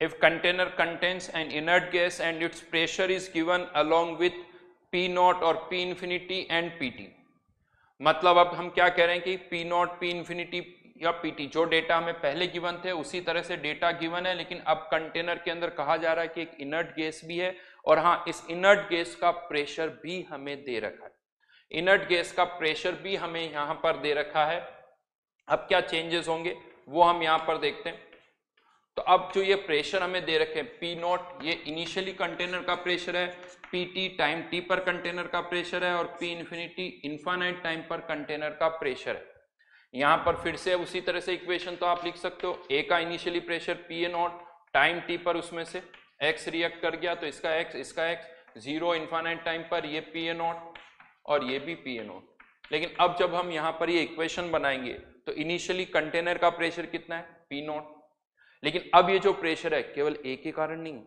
If container contains an inert gas and its pressure is given along with P naught or P infinity and PT. मतलब अब हम क्या कह रहे हैं कि P naught, P infinity या PT जो डेटा हमें पहले गिवन थे उसी तरह से डेटा गिवन है, लेकिन अब कंटेनर के अंदर कहा जा रहा है कि एक इनर्ट गैस भी है और हाँ इस इनर्ट गैस का प्रेशर भी हमें दे रखा है, इनर्ट गैस का प्रेशर भी हमें यहाँ पर दे रखा है। अब क्या चेंजेस होंगे वो हम यहाँ पर देखते हैं। तो अब जो ये प्रेशर हमें दे रखे हैं पी नॉट, ये इनिशियली कंटेनर का प्रेशर है, पीटी टाइम टी पर कंटेनर का प्रेशर है और पी इन्फिनिटी इनफाइनाइट टाइम पर कंटेनर का प्रेशर है। यहाँ पर फिर से उसी तरह से इक्वेशन तो आप लिख सकते हो, ए का initially pressure P A not, time T पर उसमें से एक्स रिएक्ट कर गया तो इसका एक्स, जीरो इनफाइनाइट टाइम पर ये पी ए नॉट और ये भी पी ए नॉट, लेकिन अब जब हम यहां पर ये इक्वेशन बनाएंगे तो इनिशियली कंटेनर का प्रेशर कितना है, पी नॉट। लेकिन अब ये जो प्रेशर है केवल ए के कारण नहीं,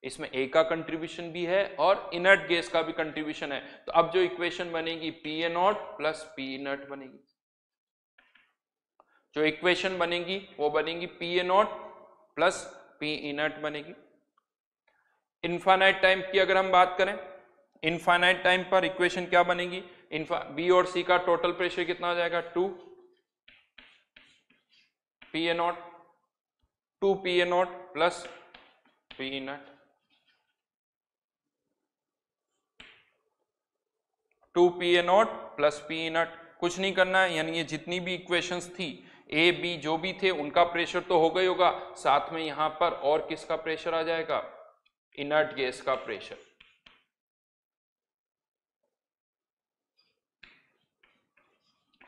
इसमें ए का कंट्रीब्यूशन भी है और इनर्ट गैस का भी कंट्रीब्यूशन है। तो अब जो इक्वेशन बनेगी P A not plus P inert बनेगी। जो इक्वेशन बनेगी वो बनेगी P A not plus P inert बनेगी। इनफाइनाइट टाइम की अगर हम बात करें, इनफाइनाइट टाइम पर इक्वेशन क्या बनेगी, बी और सी का टोटल प्रेशर कितना हो जाएगा, 2 P A not, 2 P A not plus P inert, 2 P A not plus P inert. कुछ नहीं करना है, यानी ये जितनी भी इक्वेशंस थी ए बी जो भी थे उनका प्रेशर तो हो गई होगा, साथ में यहां पर और किसका प्रेशर आ जाएगा, इनर्ट गैस का प्रेशर।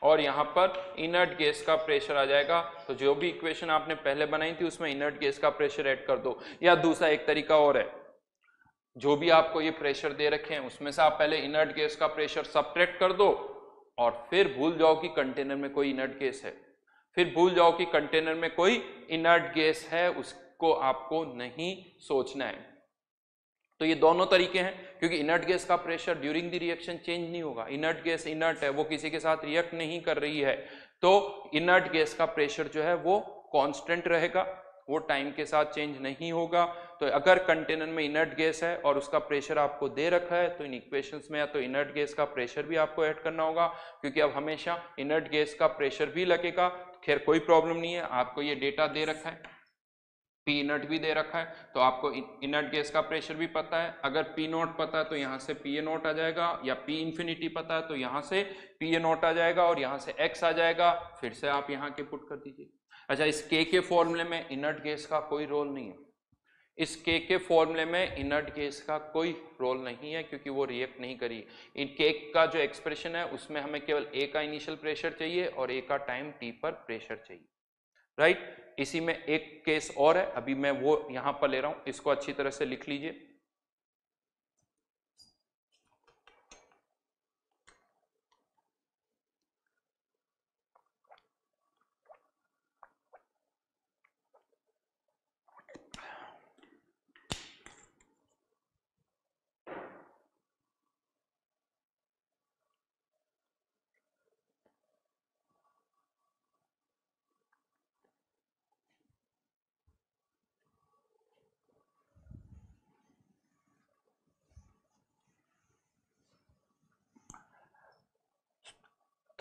और यहां पर इनर्ट गैस का प्रेशर आ जाएगा। तो जो भी इक्वेशन आपने पहले बनाई थी उसमें इनर्ट गैस का प्रेशर ऐड कर दो। या दूसरा एक तरीका और है, जो भी आपको ये प्रेशर दे रखे हैं उसमें से आप पहले इनर्ट गैस का प्रेशर सब्ट्रैक्ट कर दो और फिर भूल जाओ कि कंटेनर में कोई इनर्ट गैस है, फिर भूल जाओ कि कंटेनर में कोई इनर्ट गैस है, उसको आपको नहीं सोचना है। तो ये दोनों तरीके हैं, क्योंकि इनर्ट गैस का pressure during the reaction change नहीं होगा। इनर्ट गैस इनर्ट है, वो किसी के साथ रिएक्ट नहीं कर रही है, तो इनर्ट गैस का प्रेशर जो है वो कांस्टेंट रहेगा, वो टाइम के साथ चेंज नहीं होगा। तो अगर कंटेनर में इनर्ट गैस है और उसका प्रेशर आपको दे रखा है तो इन इक्वेशंस में या तो इनर्ट गैस का प्रेशर भी आपको ऐड करना होगा, क्योंकि अब हमेशा इनर्ट गैस का प्रेशर भी लगेगा। खैर कोई प्रॉब्लम नहीं है, आपको ये डेटा दे रखा है, पी इनर्ट भी दे रखा है, तो आपको इनर्ट गैस का प्रेशर भी पता है। अगर पी नॉट पता है तो यहाँ से पी ए नॉट आ जाएगा, या पी इन्फिनिटी पता है तो यहाँ से पी ए नॉट आ जाएगा और यहाँ से एक्स आ जाएगा, फिर से आप यहाँ के पुट कर दीजिए। अच्छा, इस के फॉर्मूले में इनर्ट गैस का कोई रोल नहीं है, इस के फॉर्मूले में इनर्ट गैस का कोई रोल नहीं है, क्योंकि वो रिएक्ट नहीं करी। इन के का जो एक्सप्रेशन है उसमें हमें केवल ए का इनिशियल प्रेशर चाहिए और ए का टाइम टी पर प्रेशर चाहिए, राइट। इसी में एक केस और है, अभी मैं वो यहां पर ले रहा हूं, इसको अच्छी तरह से लिख लीजिए।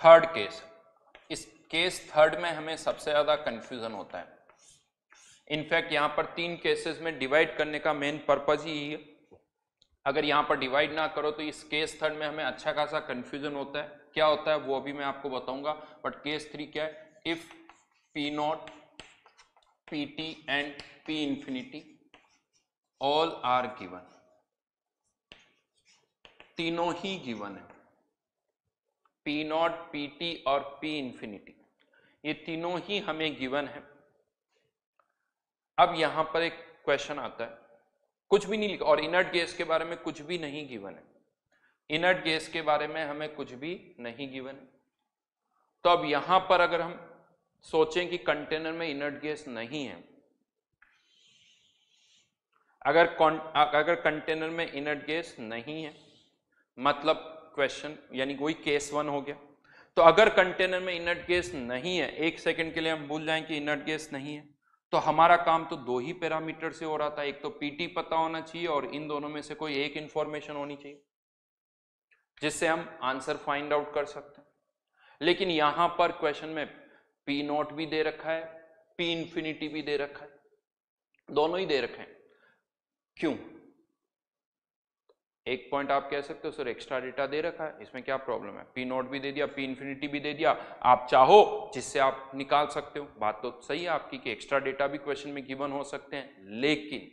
थर्ड केस, इस केस थर्ड में हमें सबसे ज्यादा कंफ्यूजन होता है। इनफैक्ट यहां पर 3 केसेस में डिवाइड करने का मेन पर्पज ही है। अगर यहां पर डिवाइड ना करो तो इस केस थर्ड में हमें अच्छा खासा कंफ्यूजन होता है। क्या होता है वो अभी मैं आपको बताऊंगा, बट केस 3 क्या है, if P naught, P T and P infinity all are given, तीनों ही गिवन है, पी नॉट, पी टी और पी इंफिनिटी, ये तीनों ही हमें गिवन है। अब यहां पर एक क्वेश्चन आता है, कुछ भी नहीं लिखा और इनर्ट गैस के बारे में कुछ भी नहीं गिवन है, इनर्ट गैस के बारे में हमें कुछ भी नहीं गिवन है। तो अब यहां पर अगर हम सोचें कि कंटेनर में इनर्ट गैस नहीं है, अगर कंटेनर में इनर्ट गैस नहीं है, मतलब क्वेश्चन यानी कोई केस 1 हो गया। तो अगर कंटेनर में इनर्ट गैस नहीं है, एक सेकंड के लिए हम भूल जाएं कि इनर्ट गैस नहीं है, तो हमारा काम तो 2 ही पैरामीटर से हो रहा था, एक तो पीटी पता होना चाहिए और इन दोनों में से कोई एक इंफॉर्मेशन होनी चाहिए जिससे हम आंसर फाइंड आउट कर सकते हैं। लेकिन यहां पर क्वेश्चन में पी नॉट भी दे रखा है, पी इंफिनिटी भी दे रखा है, दोनों ही दे रखे हैं। क्यों? एक पॉइंट आप कह सकते हो सर एक्स्ट्रा डेटा दे रखा है, इसमें क्या प्रॉब्लम है, पी नॉट भी दे दिया, पी इंफिनिटी भी दे दिया, आप चाहो जिससे आप निकाल सकते हो। बात तो सही है आपकी कि एक्स्ट्रा डेटा भी क्वेश्चन में गिवन हो सकते हैं, लेकिन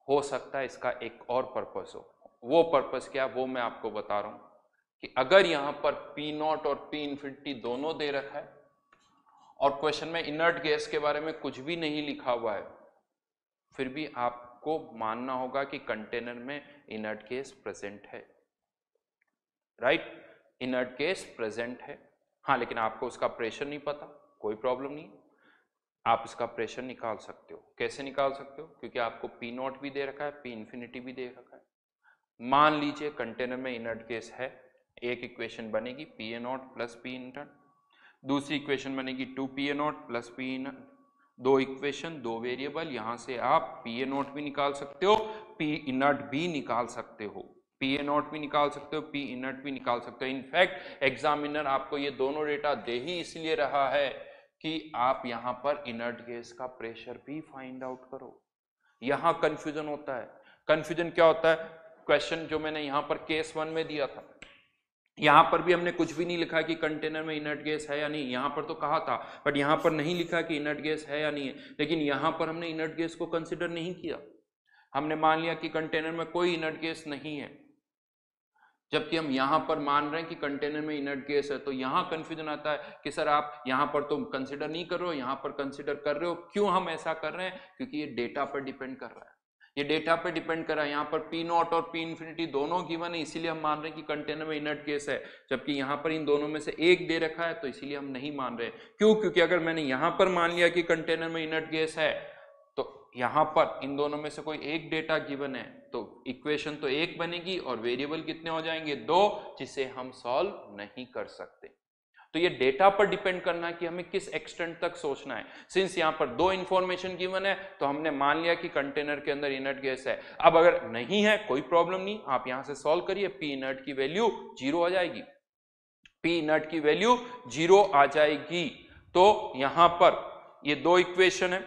हो सकता है इसका एक और पर्पस हो। वो पर्पस क्या, वो मैं आपको बता रहा हूं कि अगर यहां पर पी नॉट और पी इंफिनिटी दोनों दे रखा है और क्वेश्चन में इनर्ट गैस के बारे में कुछ भी नहीं लिखा हुआ है, फिर भी आपको मानना होगा कि कंटेनर में इनर्ट गैस प्रेजेंट है, राइट। इनर्ट गैस प्रेजेंट है। हाँ, लेकिन आपको उसका प्रेशर नहीं पता, कोई प्रॉब्लम नहीं, आप उसका प्रेशर निकाल सकते हो। कैसे निकाल सकते हो? क्योंकि आपको पी नॉट भी दे रखा है, पी इंफिनिटी भी दे रखा है। मान लीजिए कंटेनर में इनर्ट गैस है, एक इक्वेशन बनेगी P A not plus P inert, दूसरी इक्वेशन बनेगी 2 P A not plus P in, दो इक्वेशन, दो वेरिएबल, यहां से आप पी ए नॉट भी निकाल सकते हो, पी इनर्ट भी निकाल सकते हो, पी ए नॉट भी निकाल सकते हो, पी इनर्ट भी निकाल सकते हो। इनफैक्ट एग्जामिनर आपको ये दोनों डेटा दे ही इसलिए रहा है कि आप यहां पर इनर्ट गैस का प्रेशर भी फाइंड आउट करो। यहां कंफ्यूजन होता है। कंफ्यूजन क्या होता है? क्वेश्चन जो मैंने यहां पर केस 1 में दिया था, यहां पर भी हमने कुछ भी नहीं लिखा कि कंटेनर में इनर्ट गैस है या नहीं, यहां पर तो कहा था बट यहां पर नहीं लिखा कि इनर्ट गैस है या नहीं है। लेकिन यहां पर हमने इनर्ट गैस को कंसिडर नहीं किया, हमने मान लिया कि कंटेनर में कोई इनर्ट गैस नहीं है, जबकि हम यहां पर मान रहे हैं कि कंटेनर में इनर्ट गैस है। तो यहां कंफ्यूजन आता है कि सर आप यहां पर तो कंसिडर नहीं कर रहे हो, यहां पर कंसिडर कर रहे हो। क्यों हम ऐसा कर रहे हैं? क्योंकि ये डेटा पर डिपेंड कर रहा है, ये डेटा पे डिपेंड कर रहा है। यहाँ पर पी नॉट और पी इंफिनिटी दोनों गिवन है, इसीलिए हम मान रहे हैं कि कंटेनर में इनर्ट गैस है, जबकि यहाँ पर इन दोनों में से एक दे रखा है, तो इसीलिए हम नहीं मान रहे। क्यों? क्योंकि अगर मैंने यहाँ पर मान लिया कि कंटेनर में इनर्ट गैस है, तो यहाँ पर इन दोनों में से कोई एक डेटा गिवन है, तो इक्वेशन तो एक बनेगी और वेरिएबल कितने हो जाएंगे? 2, जिसे हम सॉल्व नहीं कर सकते। तो ये डेटा पर डिपेंड करना है कि हमें किस एक्सटेंट तक सोचना है। सिंस यहाँ पर 2 इंफॉर्मेशन गिवन है, तो हमने मान लिया कि कंटेनर के अंदर इनर्ट गैस है। अब अगर नहीं है, कोई प्रॉब्लम नहीं, आप यहां से सॉल्व करिए, पी इनर्ट की वैल्यू 0 आ जाएगी, पी इनर्ट की वैल्यू 0 आ जाएगी। तो यहां पर ये 2 इक्वेशन है,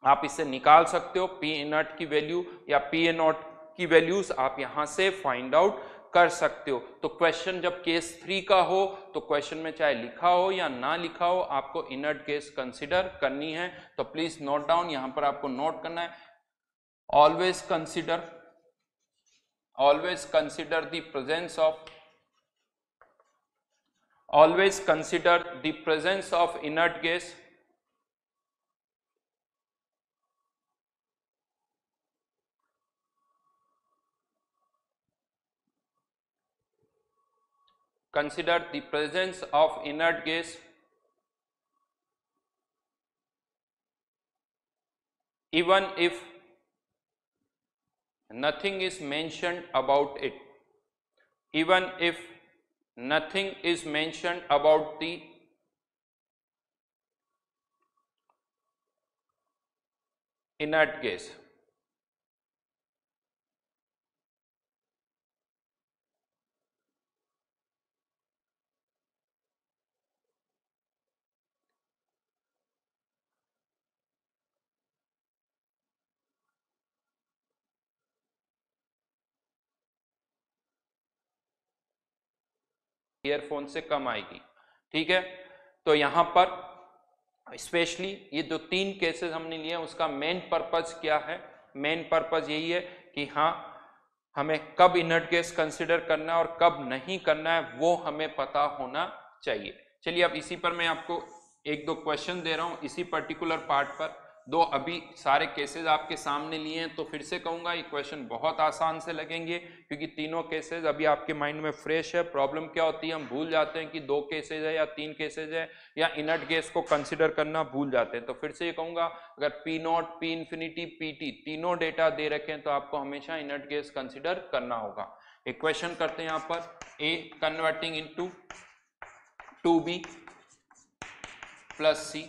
आप इसे निकाल सकते हो, पी इनर्ट की वैल्यू या पी ए नॉट की वैल्यूज आप यहां से फाइंड आउट कर सकते हो। तो क्वेश्चन जब केस 3 का हो, तो क्वेश्चन में चाहे लिखा हो या ना लिखा हो, आपको इनर्ट गैस कंसिडर करनी है। तो प्लीज नोट डाउन, यहां पर आपको नोट करना है, always consider the presence of inert gas even if nothing is mentioned about it, even if nothing is mentioned about the inert gas. Earphone से कम आएगी, ठीक है। तो यहां पर स्पेशली ये जो 3 केसेस हमने लिए, उसका मेन पर्पज क्या है? मेन पर्पज यही है कि हाँ, हमें कब इनर्ट गैस कंसिडर करना है और कब नहीं करना है, वो हमें पता होना चाहिए। चलिए, अब इसी पर मैं आपको 1-2 क्वेश्चन दे रहा हूं, इसी पर्टिकुलर पार्ट पर। 2 अभी सारे केसेस आपके सामने लिए हैं, तो फिर से कहूंगा ये क्वेश्चन बहुत आसान से लगेंगे, क्योंकि तीनों केसेस अभी आपके माइंड में फ्रेश है। प्रॉब्लम क्या होती है? हम भूल जाते हैं कि 2 केसेज है या 3 केसेज है, या इनर्ट गैस को कंसिडर करना भूल जाते हैं। तो फिर से ये कहूंगा, अगर P naught, P infinity, P T तीनों डेटा दे रखे हैं, तो आपको हमेशा इनर्ट गैस कंसिडर करना होगा। एक क्वेश्चन करते हैं यहाँ पर, ए कन्वर्टिंग इनटू 2b प्लस सी,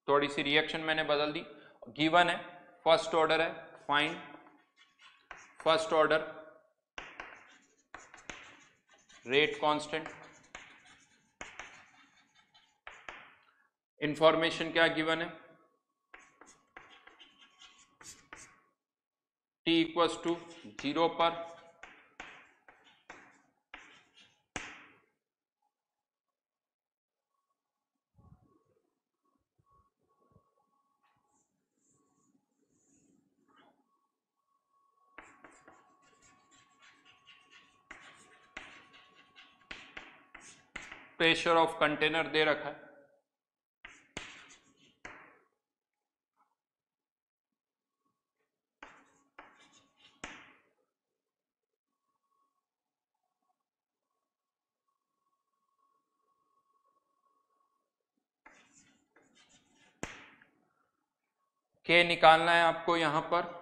थोड़ी सी रिएक्शन मैंने बदल दी। गिवन है, फर्स्ट ऑर्डर है, find first order rate constant. Information क्या गिवन है? t इक्वल्स टू 0 पर प्रेशर ऑफ कंटेनर दे रखा है, के निकालना है आपको यहां पर।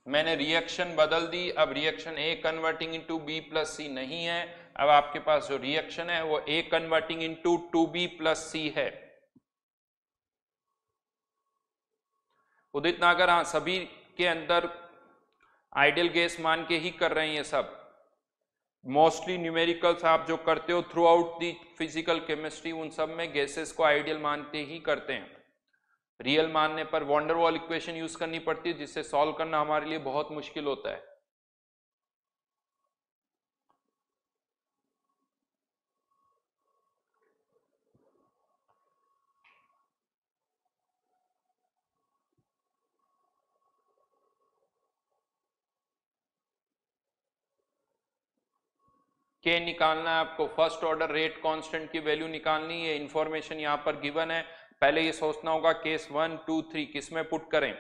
मैंने रिएक्शन बदल दी, अब रिएक्शन ए कन्वर्टिंग इनटू बी प्लस सी नहीं है, अब आपके पास जो रिएक्शन है वो ए कन्वर्टिंग इनटू 2b प्लस सी है। उदित नागर, हाँ सभी के अंदर आइडियल गैस मान के ही कर रहे हैं ये सब। मोस्टली न्यूमेरिकल्स आप जो करते हो through out the physical chemistry, उन सब में गैसेस को आइडियल मानते ही करते हैं। रियल मानने पर van der Waals equation use करनी पड़ती है, जिससे सॉल्व करना हमारे लिए बहुत मुश्किल होता है। के निकालना है आपको, फर्स्ट ऑर्डर रेट कांस्टेंट की वैल्यू निकालनी है। इंफॉर्मेशन यहां पर गिवन है, पहले ये सोचना होगा केस 1 2 3 किस में पुट करें।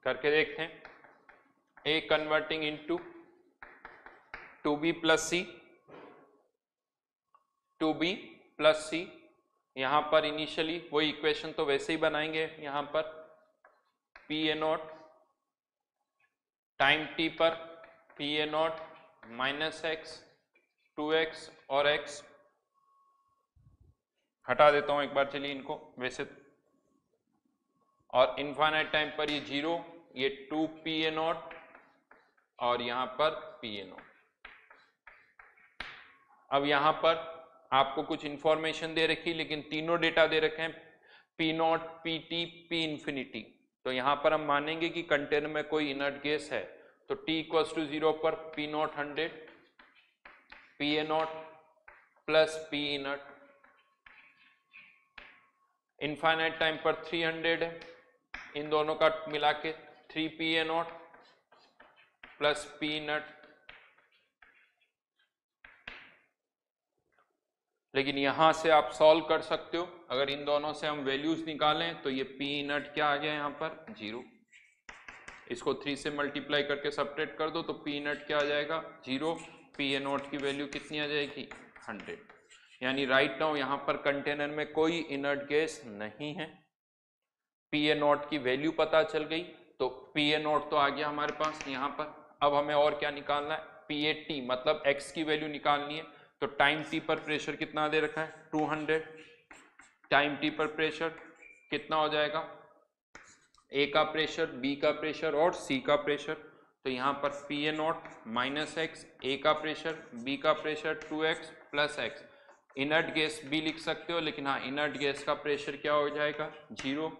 करके देखते हैं। ए कन्वर्टिंग इनटू 2b प्लस सी, 2b प्लस सी, यहां पर इनिशियली वही इक्वेशन तो वैसे ही बनाएंगे। यहां पर P A not time T पर P A not minus x 2x और x हटा देता हूं एक बार, चलिए इनको वैसे, और इनफाइनाइट टाइम पर ये 0, ये 2 पी ए नॉट और यहां पर पी ए नॉट। अब यहां पर आपको कुछ इंफॉर्मेशन दे रखी, लेकिन तीनों डेटा दे रखे हैं, P naught, P T, P infinity. तो यहां पर हम मानेंगे कि कंटेनर में कोई इनर्ट गैस है, तो t इक्वल्स टू 0 पर P not 100, P A not plus P inert, infinite time पर 300 है, इन दोनों का मिला के 3 P A not plus P inert. लेकिन यहां से आप सॉल्व कर सकते हो, अगर इन दोनों से हम वैल्यूज निकालें तो ये पी इनर्ट क्या आ गया यहां पर 0, इसको 3 से मल्टीप्लाई करके सब्ट्रैक्ट कर दो तो पी इनर्ट क्या आ जाएगा 0, पी ए नॉट की वैल्यू कितनी आ जाएगी 100। यानी राइट नाउ यहां पर कंटेनर में कोई इनर्ट गैस नहीं है। पी ए नॉट की वैल्यू पता चल गई, तो पी ए नॉट तो आ गया हमारे पास यहां पर। अब हमें और क्या निकालना है, पी ए टी मतलब एक्स की वैल्यू निकालनी है। तो टाइम टी पर प्रेशर कितना दे रखा है 200, टाइम टी पर प्रेशर कितना हो जाएगा, ए का प्रेशर, बी का प्रेशर और सी का प्रेशर। तो यहाँ पर P A not minus x, A का प्रेशर, बी का pressure 2x plus x. Inert gas भी लिख सकते हो, लेकिन हाँ इनर्ट गैस का प्रेशर क्या हो जाएगा 0।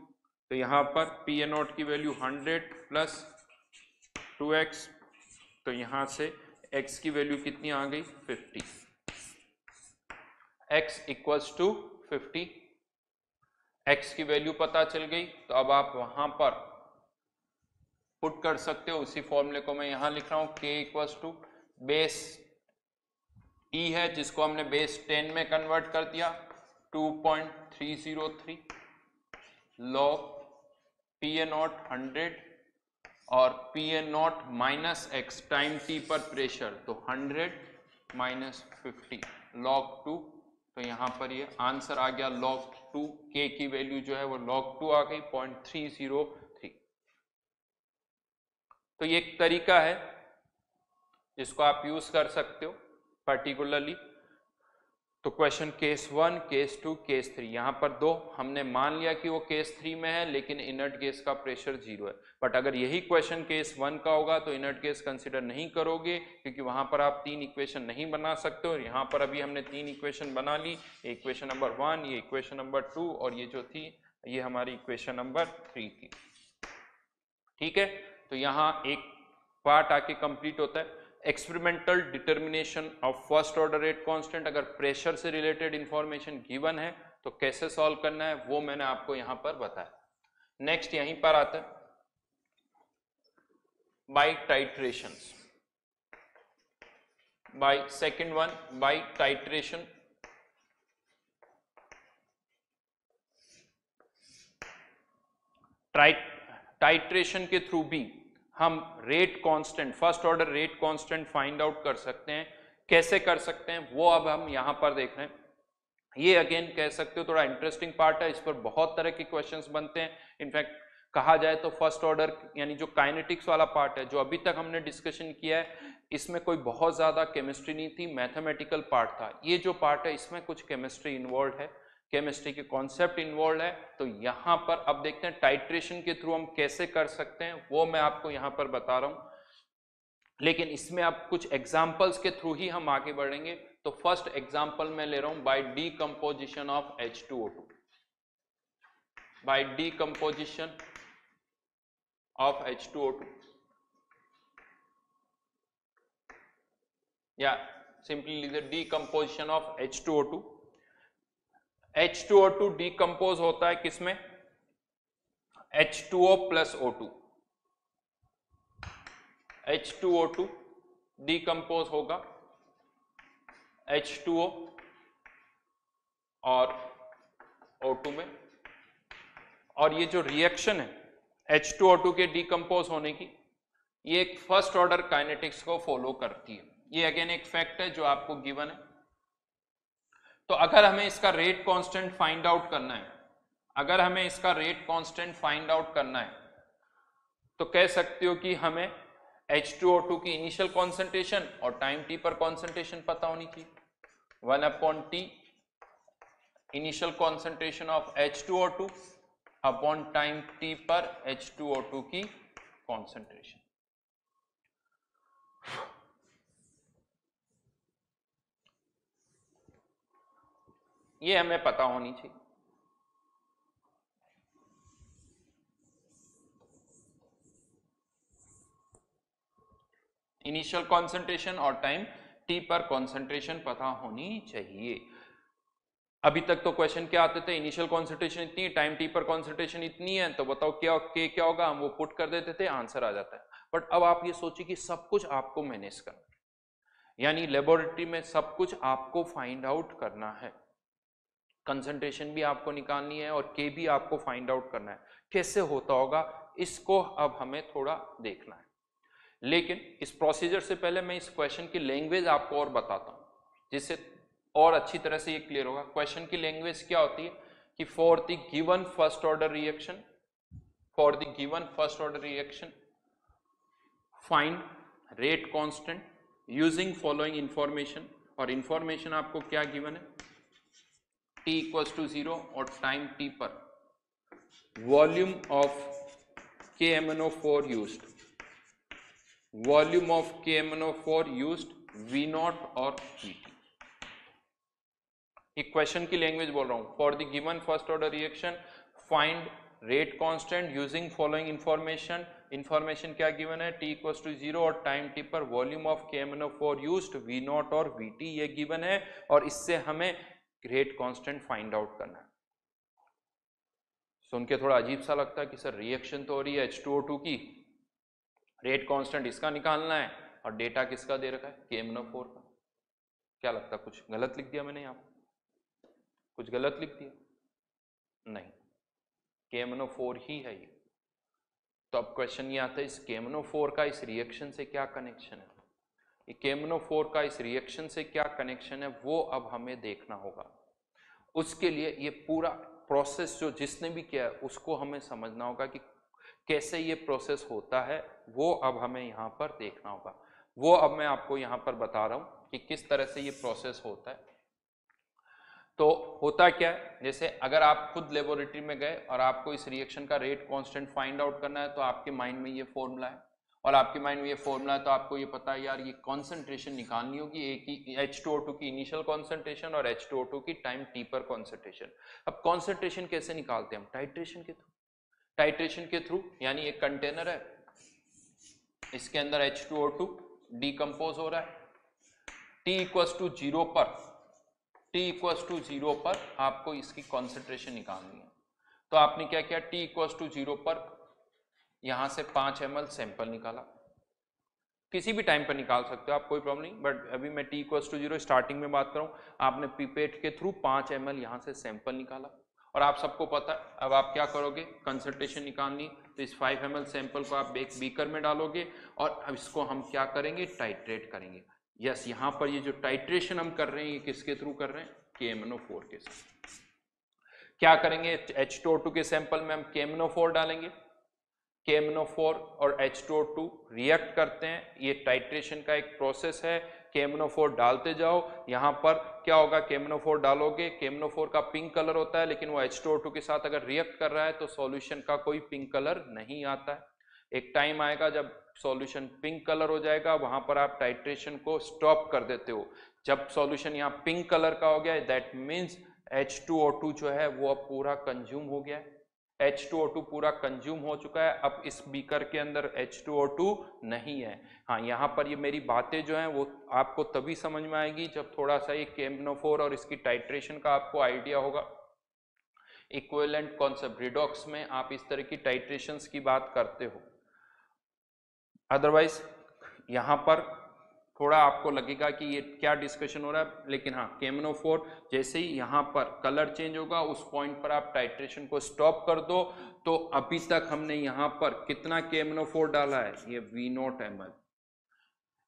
तो यहाँ पर पी ए नॉट की वैल्यू 100 प्लस 2x, तो यहाँ से x की वैल्यू कितनी आ गई 50, x इक्वल्स टू 50, x की वैल्यू पता चल गई। तो अब आप वहां पर पुट कर सकते हो, उसी फॉर्मूले को मैं यहां लिख रहा हूं, k equals to base e है जिसको हमने बेस 10 में कन्वर्ट कर दिया 2.303 लॉग पी ए नॉट 100 और P A not minus x time T पर प्रेशर, तो 100 माइनस 50 लॉग 2 तो यहाँ पर ये आंसर आ गया log 2, k की वैल्यू जो है वो log 2 आ गई 0.303। तो ये एक तरीका है जिसको आप यूज कर सकते हो पर्टिकुलरली। तो क्वेश्चन केस 1, केस 2, केस 3, यहाँ पर दो हमने मान लिया कि वो केस 3 में है लेकिन इनर्ट गैस का प्रेशर 0 है। बट अगर यही क्वेश्चन केस 1 का होगा तो इनर्ट गैस कंसिडर नहीं करोगे क्योंकि वहां पर आप 3 इक्वेशन नहीं बना सकते हो। यहाँ पर अभी हमने 3 इक्वेशन बना ली, इक्वेशन नंबर 1, ये इक्वेशन नंबर 2 और ये जो थी ये हमारी इक्वेशन नंबर 3 थी। ठीक है, तो यहाँ एक पार्ट आके कंप्लीट होता है। Experimental determination of first order rate constant. अगर प्रेशर से रिलेटेड इंफॉर्मेशन गिवन है तो कैसे सॉल्व करना है वो मैंने आपको यहां पर बताया। नेक्स्ट यहीं पर आता है by titrations. By second one by titration. Titration के थ्रू भी हम rate constant, first order rate constant find out कर सकते हैं। कैसे कर सकते हैं वो अब हम यहां पर देख रहे हैं। ये अगेन कह सकते हो थोड़ा इंटरेस्टिंग पार्ट है, इस पर बहुत तरह के क्वेश्चंस बनते हैं। इनफैक्ट कहा जाए तो फर्स्ट ऑर्डर यानी जो काइनेटिक्स वाला पार्ट है जो अभी तक हमने डिस्कशन किया है इसमें कोई बहुत ज्यादा केमिस्ट्री नहीं थी, मैथमेटिकल पार्ट था। ये जो पार्ट है इसमें कुछ केमिस्ट्री इन्वॉल्व है, केमिस्ट्री के कॉन्सेप्ट इन्वॉल्व है। तो यहां पर अब देखते हैं टाइट्रेशन के थ्रू हम कैसे कर सकते हैं, वो मैं आपको यहां पर बता रहा हूं। लेकिन इसमें अब कुछ एग्जांपल्स के थ्रू ही हम आगे बढ़ेंगे। तो फर्स्ट एग्जांपल मैं ले रहा हूं by decomposition of H2O2। By decomposition of H2O2 या simply the decomposition of H2O2। H2O2 decompose होता है किसमें? H2O plus O2। H2O2 decompose होगा H2O और O2 में। और ये जो रिएक्शन है H2O2 के डिकम्पोज होने की, ये एक फर्स्ट ऑर्डर काइनेटिक्स को फॉलो करती है। ये अगेन एक फैक्ट है जो आपको गिवन है। तो अगर हमें इसका रेट कांस्टेंट फाइंड आउट करना है, अगर हमें इसका रेट कांस्टेंट फाइंड आउट करना है तो कह सकते हो कि हमें H2O2 की इनिशियल कॉन्सेंट्रेशन और टाइम t पर कॉन्सेंट्रेशन पता होनी चाहिए। 1/T initial concentration of H2O2 upon time t पर H2O2 की कॉन्सेंट्रेशन। ये हमें पता होनी चाहिए। इनिशियल कॉन्सेंट्रेशन और टाइम t पर कॉन्सेंट्रेशन पता होनी चाहिए। अभी तक तो क्वेश्चन क्या आते थे, इनिशियल कॉन्सेंट्रेशन इतनी, टाइम t पर कॉन्सेंट्रेशन इतनी है, तो बताओ क्या क्या होगा, हम वो पुट कर देते थे, आंसर आ जाता है। बट अब आप ये सोचिए कि सब कुछ आपको मैनेज करना है, यानी लेबोरेटरी में सब कुछ आपको फाइंड आउट करना है। कंसंट्रेशन भी आपको निकालनी है और के भी आपको फाइंड आउट करना है। कैसे होता होगा इसको अब हमें थोड़ा देखना है। लेकिन इस प्रोसीजर से पहले मैं इस क्वेश्चन की लैंग्वेज आपको और बताता हूं जिससे और अच्छी तरह से ये क्लियर होगा। क्वेश्चन की लैंग्वेज क्या होती है कि for the given first order reaction, for the given first order reaction find rate constant using following information. और इंफॉर्मेशन आपको क्या गिवन है, t इक्वल्स टू 0 और टाइम t पर volume of KMnO4 used, volume of KMnO4 used V0 और VT। एक question की language बोल रहा हूं। For the given first order reaction find rate constant using following information. Information क्या गिवन है, t इक्वल्स टू 0 और टाइम t पर volume of KMnO4 used V0 और VT ये गिवन है। और इससे हमें रेट कांस्टेंट फाइंड आउट करना है। सुन के थोड़ा अजीब सा लगता है कि सर रिएक्शन तो हो रही है H2O2 की, रेट कांस्टेंट इसका निकालना है और डेटा किसका दे रखा है, KMnO4 का। क्या लगता है कुछ गलत लिख दिया मैंने, यहाँ कुछ गलत लिख दिया? नहीं, KMnO4 ही है ये। तो अब क्वेश्चन ये आता है इस KMnO4 का इस रिएक्शन से क्या कनेक्शन है, KMnO4 का इस रिएक्शन से क्या कनेक्शन है वो अब हमें देखना होगा। उसके लिए ये पूरा प्रोसेस जो जिसने भी किया है उसको हमें समझना होगा कि कैसे ये प्रोसेस होता है, वो अब हमें यहाँ पर देखना होगा। वो अब मैं आपको यहाँ पर बता रहा हूँ कि किस तरह से ये प्रोसेस होता है। तो होता क्या है, जैसे अगर आप खुद लेबोरेटरी में गए और आपको इस रिएक्शन का रेट कांस्टेंट फाइंड आउट करना है, तो आपके माइंड में ये फॉर्मूला है, और आपके माइंड में ये फॉर्मूला है, तो आपको ये पता है यार ये कॉन्सेंट्रेशन निकालनी होगी, एक ही H2O2 की इनिशियल कॉन्सेंट्रेशन और H2O2 की टाइम टी पर कॉन्सेंट्रेशन। अब कॉन्सेंट्रेशन कैसे निकालते हैं हम? टाइट्रेशन के थ्रू। टाइट्रेशन के थ्रू यानी एक कंटेनर है, इसके अंदर H2O2 डिकम्पोज हो रहा है, T इक्वल्स टू 0 पर, T इक्वल्स टू 0 पर आपको इसकी कॉन्सेंट्रेशन निकालनी है। तो आपने क्या किया, T इक्वल्स टू 0 पर यहां से 5 ml सैंपल निकाला, किसी भी टाइम पर निकाल सकते हो आप, कोई प्रॉब्लम नहीं, बट अभी मैं T इक्वल्स टू 0 स्टार्टिंग में बात करूं। आपने पिपेट के थ्रू 5 ml यहां से सैंपल निकाला, और आप सबको पता है अब आप क्या करोगे, कंसंट्रेशन निकालनी, तो इस 5 ml सैंपल को आप एक बीकर में डालोगे, और अब इसको हम क्या करेंगे, टाइट्रेट करेंगे। यस, यहाँ पर ये जो टाइट्रेशन हम कर रहे हैं ये किसके थ्रू कर रहे हैं, KMnO4 के साथ। क्या करेंगे, H2O2 के सैंपल में हम KMnO4 डालेंगे, KMnO4 और H2O2 रिएक्ट करते हैं, ये टाइट्रेशन का एक प्रोसेस है। KMnO4 डालते जाओ, यहाँ पर क्या होगा, KMnO4 डालोगे, KMnO4 का पिंक कलर होता है, लेकिन वो H2O2 के साथ अगर रिएक्ट कर रहा है तो सॉल्यूशन का कोई पिंक कलर नहीं आता है। एक टाइम आएगा जब सॉल्यूशन पिंक कलर हो जाएगा, वहां पर आप टाइट्रेशन को स्टॉप कर देते हो। जब सॉल्यूशन यहाँ पिंक कलर का हो गया है, दैट मीन्स H2O2 जो है वो अब पूरा कंज्यूम हो गया है, H2O2 पूरा कंज्यूम हो चुका है। अब इस बीकर के अंदर H2O2 नहीं है। हाँ, यहाँ पर ये मेरी बातें जो हैं वो आपको तभी समझ में आएगी जब थोड़ा सा ये KMnO4 और इसकी टाइट्रेशन का आपको आइडिया होगा। इक्विवेलेंट कॉन्सेप्ट रिडॉक्स में आप इस तरह की टाइट्रेशंस की बात करते हो, अदरवाइज यहाँ पर थोड़ा आपको लगेगा कि ये क्या डिस्कशन हो रहा है। लेकिन हाँ, KMnO4 जैसे ही यहाँ पर कलर चेंज होगा उस पॉइंट पर आप टाइट्रेशन को स्टॉप कर दो। तो अभी तक हमने यहाँ पर कितना KMnO4 डाला है, ये V0 ml,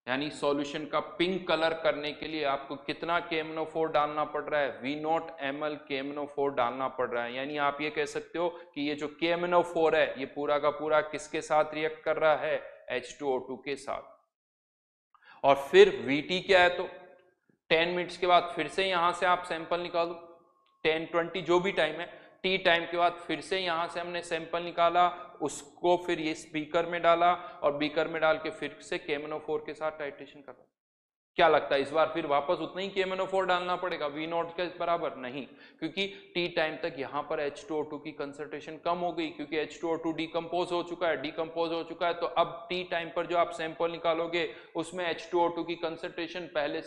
यानी सॉल्यूशन का पिंक कलर करने के लिए आपको कितना KMnO4 डालना पड़ रहा है, V0 ml KMnO4 डालना पड़ रहा है। यानी आप ये कह सकते हो कि ये जो KMnO4 है ये पूरा का पूरा किसके साथ रिएक्ट कर रहा है, H2O2 के साथ। और फिर VT क्या है, तो 10 मिनट्स के बाद फिर से यहां से आप सैंपल निकालो, 10-20 जो भी टाइम है, T टाइम के बाद फिर से यहां से हमने सैंपल निकाला, उसको फिर ये बीकर में डाला, और बीकर में डाल के फिर से KMnO4 के साथ टाइट्रेशन करना। क्या लगता है इस बार फिर वापस उतना ही KMnO4 डालना पड़ेगा, V0 के बराबर? नहीं, क्योंकि T टाइम तक यहाँ पर H2O2 की कंसंट्रेशन कम हो गई, क्योंकि H2O2 डिकम्पोज हो चुका है, तो अब T टाइम पर जो आप सैंपल निकालोगे उसमें H2O2 की कंसंट्रेशन पहले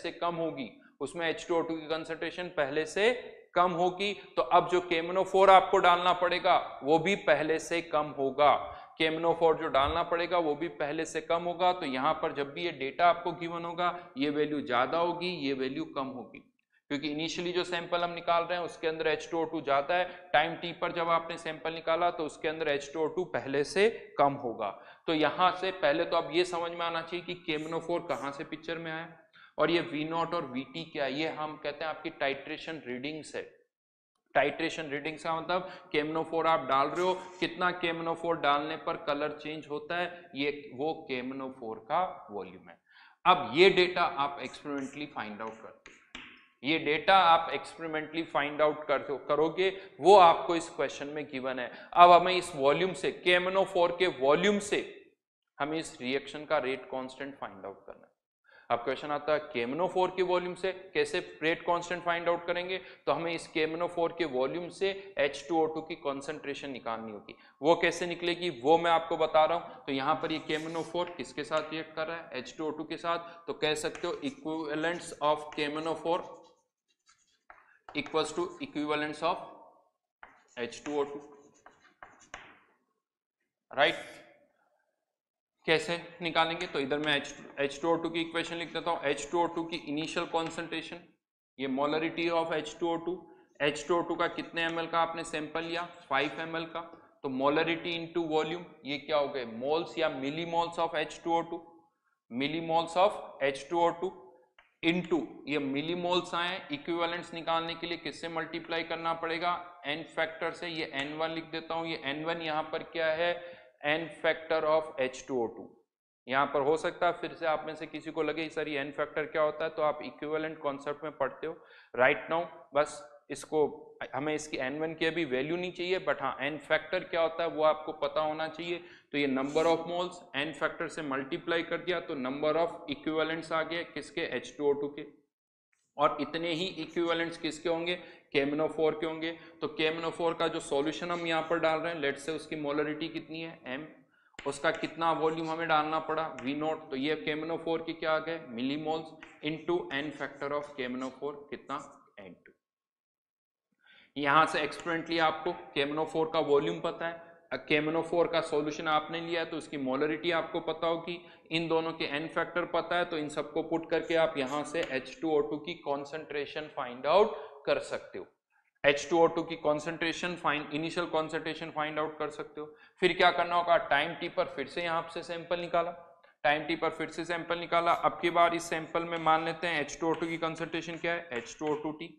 से कम होगी, तो अब जो KMnO4 आपको डालना पड़ेगा वो भी पहले से कम होगा, KMnO4 जो डालना पड़ेगा वो भी पहले से कम होगा। तो यहाँ पर जब भी ये डेटा आपको गिवन होगा ये वैल्यू ज्यादा होगी, ये वैल्यू कम होगी, क्योंकि इनिशियली जो सैंपल हम निकाल रहे हैं उसके अंदर H2O2 ज्यादा है, टाइम T पर जब आपने सैंपल निकाला तो उसके अंदर H2O2 पहले से कम होगा। तो यहाँ से पहले तो अब ये समझ में आना चाहिए कि KMnO4 कहाँ से पिक्चर में आया, और ये V0 और VT क्या है, ये हम कहते हैं आपकी टाइट्रेशन रीडिंग्स है। टाइट्रेशन रीडिंग्स का मतलब KMnO4 आप डाल रहे हो, कितना KMnO4 डालने पर कलर चेंज होता है, ये वो KMnO4 का वॉल्यूम है। अब ये डेटा आप एक्सपेरिमेंटली फाइंड आउट करते हो, ये डेटा आप एक्सपेरिमेंटली फाइंड आउट करोगे, वो आपको इस क्वेश्चन में गिवन है। अब हमें इस वॉल्यूम से, KMnO4 के वॉल्यूम से हमें इस रिएक्शन का रेट कांस्टेंट फाइंड आउट करना है। अब क्वेश्चन आता है KMnO4 के वॉल्यूम से कैसे रेट कांस्टेंट फाइंड आउट करेंगे, तो हमें इस KMnO4 के वॉल्यूम से H2O2 की कॉन्सेंट्रेशन निकालनी होगी। वो कैसे निकलेगी वो मैं आपको बता रहा हूं। तो यहां पर ये KMnO4 किसके साथ रिएक्ट कर रहा है, H2O2 के साथ, तो कह सकते हो equivalents of KMnO4 equals to equivalents of H2O2, right. कैसे निकालेंगे, तो इधर मैं H2O2 की इक्वेशन लिख देता हूं। H2O2 की इनिशियल कॉन्सेंट्रेशन, ये मोलरिटी ऑफ H2O2, H2O2 का कितने ml का आपने सैंपल लिया, 5 ml का, तो मोलरिटी इनटू वॉल्यूम, ये क्या हो गए, मोल्स या millimoles of H2O2, millimoles of H2O2, into ये मिलीमोल्स आए, इक्विवेलेंट्स निकालने के लिए किससे मल्टीप्लाई करना पड़ेगा, n फैक्टर से। ये n1 लिख देता हूं, ये n1 यहां पर क्या है, n फैक्टर ऑफ H2O2। यहां पर हो सकता है फिर से आप में से किसी को लगे सर ये n फैक्टर क्या होता है, तो आप इक्विवेलेंट कॉन्सेप्ट में पढ़ते हो। राइट नाउ बस इसको, हमें इसकी n1 की अभी वैल्यू नहीं चाहिए, बट हाँ n फैक्टर क्या होता है वो आपको पता होना चाहिए। तो ये number of moles n factor से मल्टीप्लाई कर दिया तो नंबर ऑफ इक्विवेलेंट्स आ गए किसके, H2O2 के। और इतने ही इक्विवेलेंट्स किसके होंगे, KMnO4 के होंगे। तो KMnO4 का जो सॉल्यूशन हम यहाँ पर डाल रहे हैं, लेट्स से उसकी मोलरिटी कितनी है m, उसका कितना वॉल्यूम हमें डालना पड़ा V0, तो ये KMnO4 की क्या आ गए, millimoles into n factor of KMnO4 कितना, n2। यहां से एक्सपेरिमेंटली आपको KMnO4 का वॉल्यूम पता है, KMnO4 का सॉल्यूशन आपने लिया है तो उसकी मोलरिटी आपको पता होगी, इन दोनों के n फैक्टर पता है, तो इन सबको पुट करके आप यहां से H2O2 की कॉन्सेंट्रेशन फाइंड आउट कर सकते हो। H2O2 की concentration initial concentration find out कर सकते हो। फिर क्या करना होगा, टाइम टी पर फिर से यहाँ से सैंपल निकाला, टाइम टी पर फिर से सैंपल निकाला। अब की बार इस सैंपल में मान लेते हैं H2O2 की कॉन्सेंट्रेशन क्या है, H2O2T।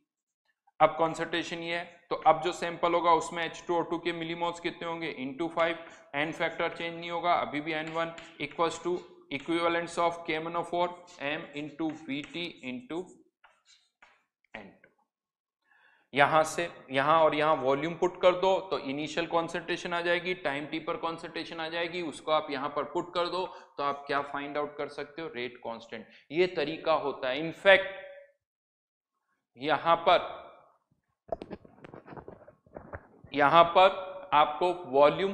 अब कॉन्सेंट्रेशन ये है, तो अब जो सैंपल होगा उसमें H2O2 के मिलीमोल्स कितने होंगे, इनटू 5, n फैक्टर चेंज नहीं होगा, अभी भी n1 equals to equivalents of KMnO4 m into VT into n2। यहां से यहां और यहां वॉल्यूम पुट कर दो तो इनिशियल कॉन्सेंट्रेशन आ जाएगी, टाइम टी पर कॉन्सेंट्रेशन आ जाएगी, उसको आप यहां पर पुट कर दो तो आप क्या फाइंड आउट कर सकते हो, रेट कांस्टेंट। ये तरीका होता है। इनफैक्ट यहां पर आपको वॉल्यूम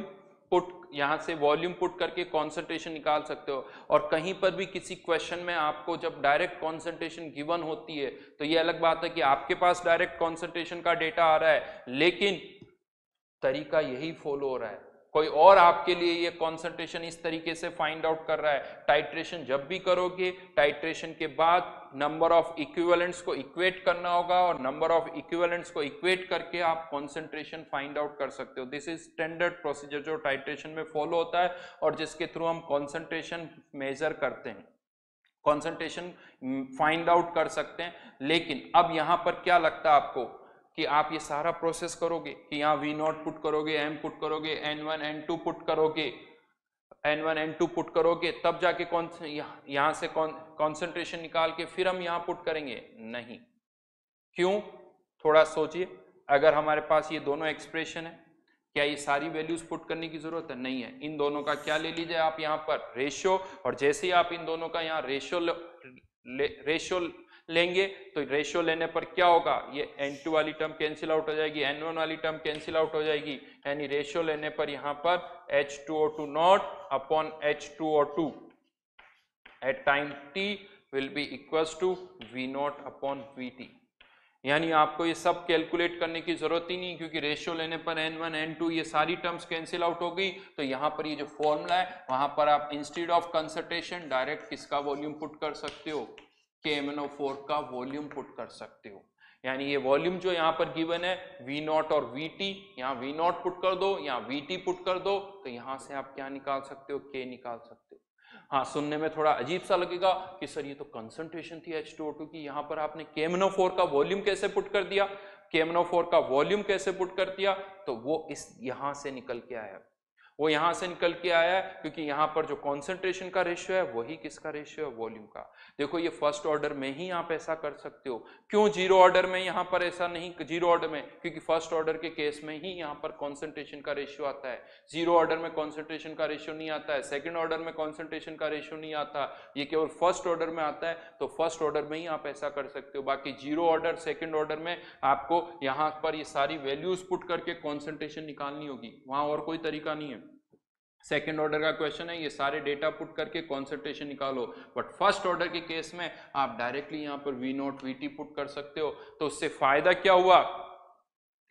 पुट, यहां से वॉल्यूम पुट करके कॉन्सेंट्रेशन निकाल सकते हो। और कहीं पर भी किसी क्वेश्चन में आपको जब डायरेक्ट कॉन्सेंट्रेशन गिवन होती है तो ये अलग बात है कि आपके पास डायरेक्ट कॉन्सेंट्रेशन का डेटा आ रहा है, लेकिन तरीका यही फॉलो हो रहा है, कोई और आपके लिए ये कॉन्सेंट्रेशन इस तरीके से फाइंड आउट कर रहा है। टाइट्रेशन जब भी करोगे, टाइट्रेशन के बाद नंबर ऑफ इक्विवेलेंट्स को इक्वेट करना होगा और नंबर ऑफ इक्विवेलेंट्स को इक्वेट करके आप कॉन्सेंट्रेशन फाइंड आउट कर सकते हो। दिस इज स्टैंडर्ड प्रोसीजर जो टाइट्रेशन में फॉलो होता है और जिसके थ्रू हम कॉन्सेंट्रेशन मेजर करते हैं, कॉन्सेंट्रेशन फाइंड आउट कर सकते हैं। लेकिन अब यहां पर क्या लगता है आपको कि आप ये सारा प्रोसेस करोगे कि यहाँ V0 पुट करोगे, m पुट करोगे, n1 n2 पुट करोगे, n1 n2 पुट करोगे, तब जाके यहाँ से कॉन्सेंट्रेशन निकाल के फिर हम यहाँ पुट करेंगे? नहीं। क्यों? थोड़ा सोचिए। अगर हमारे पास ये दोनों एक्सप्रेशन है, क्या ये सारी वैल्यूज पुट करने की जरूरत है? नहीं है। इन दोनों का क्या ले लीजिए आप यहाँ पर, रेशियो, और जैसे ही आप इन दोनों का यहाँ रेशियो लेंगे तो रेशियो लेने पर क्या होगा, ये n2 वाली टर्म कैंसिल आउट हो जाएगी, n1 वाली टर्म कैंसिल आउट हो जाएगी, यानी रेशियो लेने पर यहाँ पर H2O2 naught upon H2O2 at time t will be equals to V0 upon VT। यानी आपको ये सब कैलकुलेट करने की जरूरत ही नहीं, क्योंकि रेशियो लेने पर n1 n2 ये सारी टर्म्स कैंसिल आउट हो गई। तो यहाँ पर ये जो फॉर्मूला है वहां पर आप इंस्टेड ऑफ कंसंट्रेशन डायरेक्ट किसका वॉल्यूम पुट कर सकते हो, KMnO4 का वॉल्यूम पुट कर सकते हो। यानी ये वॉल्यूम जो यहाँ पर गिवन है V0 और VT, यहाँ V0 पुट कर दो, यहाँ VT पुट कर दो, तो यहाँ से आप क्या निकाल सकते हो, K निकाल सकते हो। हाँ, सुनने में थोड़ा अजीब सा लगेगा कि सर ये तो कंसंट्रेशन थी H2O2 की, यहाँ पर आपने KMnO4 का वॉल्यूम कैसे पुट कर दिया? KMnO4 का वॉल्यूम कैसे पुट कर दिया? तो वो इस यहाँ से निकल के आया, वो यहां से निकल के आया है, क्योंकि यहां पर जो कॉन्सेंट्रेशन का रेशियो है वही किसका रेशियो है, वॉल्यूम का। देखो ये फर्स्ट ऑर्डर में ही आप ऐसा कर सकते हो। क्यों जीरो ऑर्डर में यहां पर ऐसा नहीं, जीरो ऑर्डर में, क्योंकि फर्स्ट ऑर्डर के केस में ही यहां पर कॉन्सेंट्रेशन का रेशियो आता है, जीरो ऑर्डर में कॉन्सेंट्रेशन का रेशियो नहीं आता है, सेकेंड ऑर्डर में कॉन्सेंट्रेशन का रेशियो नहीं आता, ये केवल फर्स्ट ऑर्डर में आता है। तो फर्स्ट ऑर्डर में ही आप ऐसा कर सकते हो, बाकी जीरो ऑर्डर सेकेंड ऑर्डर में आपको यहाँ पर ये सारी वैल्यूज पुट करके कॉन्सेंट्रेशन निकालनी होगी, वहां और कोई तरीका नहीं है। सेकेंड ऑर्डर का क्वेश्चन है, ये सारे डेटा पुट करके कॉन्सेंट्रेशन निकालो, बट फर्स्ट ऑर्डर के केस में आप डायरेक्टली यहाँ पर V0 VT पुट कर सकते हो। तो उससे फायदा क्या हुआ,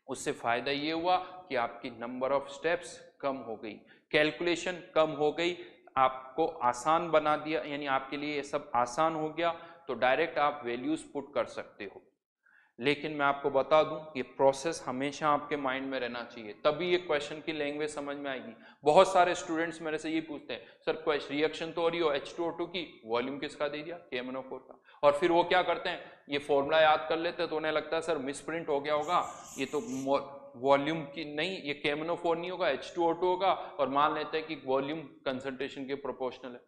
उससे फायदा ये हुआ कि आपकी नंबर ऑफ स्टेप्स कम हो गई, कैलकुलेशन कम हो गई, आपको आसान बना दिया, यानी आपके लिए ये सब आसान हो गया। तो डायरेक्ट आप वैल्यूज पुट कर सकते हो। लेकिन मैं आपको बता दूं ये प्रोसेस हमेशा आपके माइंड में रहना चाहिए, तभी ये क्वेश्चन की लैंग्वेज समझ में आएगी। बहुत सारे स्टूडेंट्स मेरे से ये पूछते हैं सर क्वेश्चन रिएक्शन तो हो रही हो H2O2 की, वॉल्यूम किसका दे दिया, KMnO4 का, और फिर वो क्या करते हैं ये फॉर्मूला याद कर लेते हैं तो उन्हें लगता है सर मिसप्रिंट हो गया होगा, ये तो वॉल्यूम की नहीं, ये KMnO4 नहीं होगा H2O2 होगा, और मान लेते हैं कि वॉल्यूम कंसंट्रेशन के प्रोपोर्शनल है,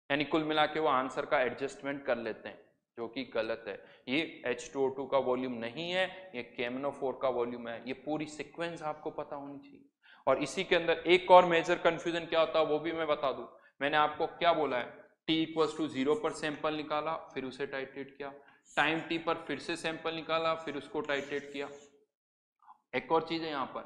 यानी कुल मिला के वो आंसर का एडजस्टमेंट कर लेते हैं, जो कि गलत है। ये H2O2 का वॉल्यूम नहीं है, ये KMnO4 का वॉल्यूम है। ये पूरी सीक्वेंस आपको पता होनी चाहिए। और इसी के अंदर एक और मेजर कंफ्यूजन क्या होता है वो भी मैं बता दूं। मैंने आपको क्या बोला है, t=0 पर सैंपल निकाला, फिर उसे टाइट्रेट किया, टाइम t पर फिर से सैंपल निकाला, फिर उसको टाइट्रेट किया। एक और चीज है यहाँ पर,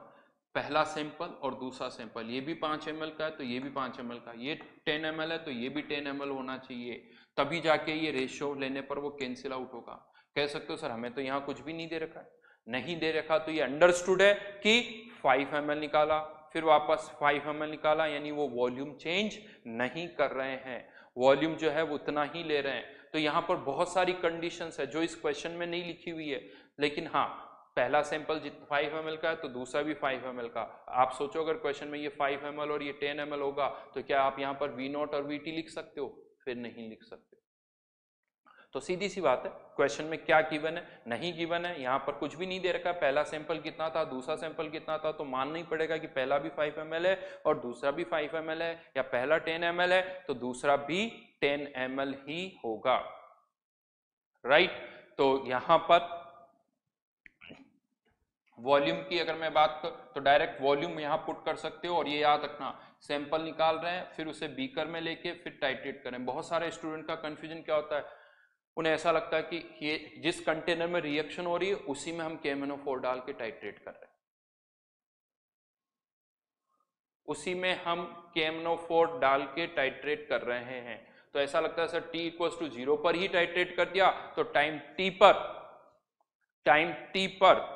पहला सैंपल और दूसरा सैंपल, ये भी 5 ml का है तो ये भी 5 ml का, ये 10 ml है तो ये भी 10 ml होना चाहिए, तभी जाके ये रेशियो लेने पर वो कैंसिल आउट होगा। कह सकते हो सर हमें तो यहाँ कुछ भी नहीं दे रखा है, नहीं दे रखा तो ये अंडरस्टूड है कि 5 ml निकाला फिर वापस 5 ml निकाला, यानी वो वॉल्यूम चेंज नहीं कर रहे हैं, वॉल्यूम जो है वो उतना ही ले रहे हैं। तो यहाँ पर बहुत सारी कंडीशंस है जो इस क्वेश्चन में नहीं लिखी हुई है, लेकिन हाँ पहला सैंपल 5 ml का है तो दूसरा भी 5 ml का। आप सोचो अगर क्वेश्चन में ये 5 ml और ये 10 ml होगा तो क्या आप यहाँ पर V0 और VT लिख सकते हो, फिर नहीं लिख सकते। तो सीधी सी बात है, क्वेश्चन में क्या गिवन है, नहीं गिवन है, यहाँ पर कुछ भी नहीं दे रखा, पहला सैंपल कितना था दूसरा सैंपल कितना था, तो मानना ही पड़ेगा कि पहला भी 5 ml है और दूसरा भी 5 ml है, या पहला 10 ml है तो दूसरा भी 10 ml ही होगा, राइट। तो यहाँ पर वॉल्यूम की अगर मैं बात कर तो डायरेक्ट वॉल्यूम यहाँ पुट कर सकते हो, और ये याद रखना सैंपल निकाल रहे हैं फिर उसे बीकर में लेके फिर टाइट्रेट करें। बहुत सारे स्टूडेंट का कंफ्यूजन क्या होता है, उन्हें ऐसा लगता है कि ये जिस कंटेनर में रिएक्शन हो रही है उसी में हम KMnO4 डाल के टाइट्रेट कर रहे हैं, उसी में हम KMnO4 डाल के टाइट्रेट कर रहे हैं। तो ऐसा लगता है सर t=0 पर ही टाइट्रेट कर दिया तो टाइम t पर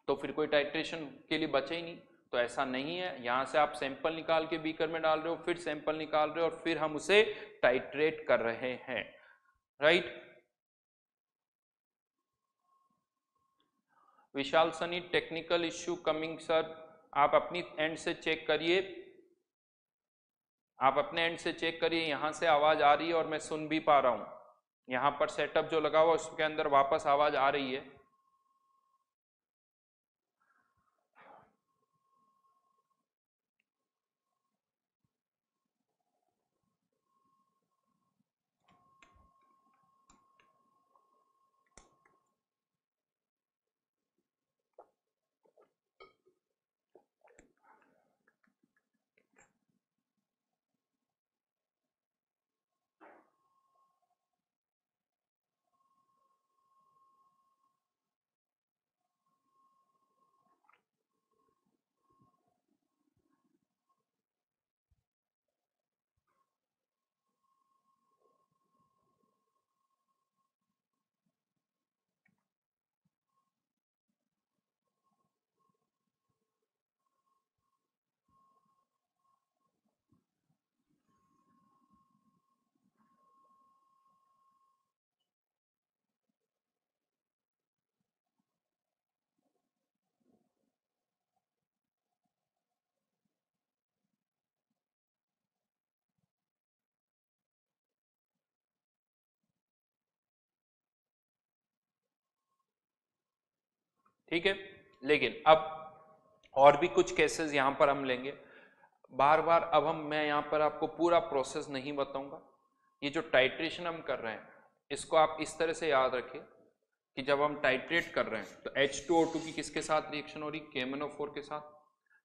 तो फिर कोई टाइट्रेशन के लिए बचे ही नहीं, तो ऐसा नहीं है। यहां से आप सैंपल निकाल के बीकर में डाल रहे हो, फिर सैंपल निकाल रहे हो और फिर हम उसे टाइट्रेट कर रहे हैं, right. Vishal Sunny technical issue coming sir, आप अपनी एंड से चेक करिए, आप अपने एंड से चेक करिए, यहां से आवाज आ रही है और मैं सुन भी पा रहा हूं, यहां पर सेटअप जो लगा हुआ उसके अंदर वापस आवाज आ रही है। ठीक है, लेकिन अब और भी कुछ केसेस यहां पर हम लेंगे, बार बार अब मैं यहां पर आपको पूरा प्रोसेस नहीं बताऊंगा। ये जो टाइट्रेशन हम कर रहे हैं इसको आप इस तरह से याद रखिए कि जब हम टाइट्रेट कर रहे हैं तो H2O2 की किसके साथ रिएक्शन हो रही, KMnO4 के साथ।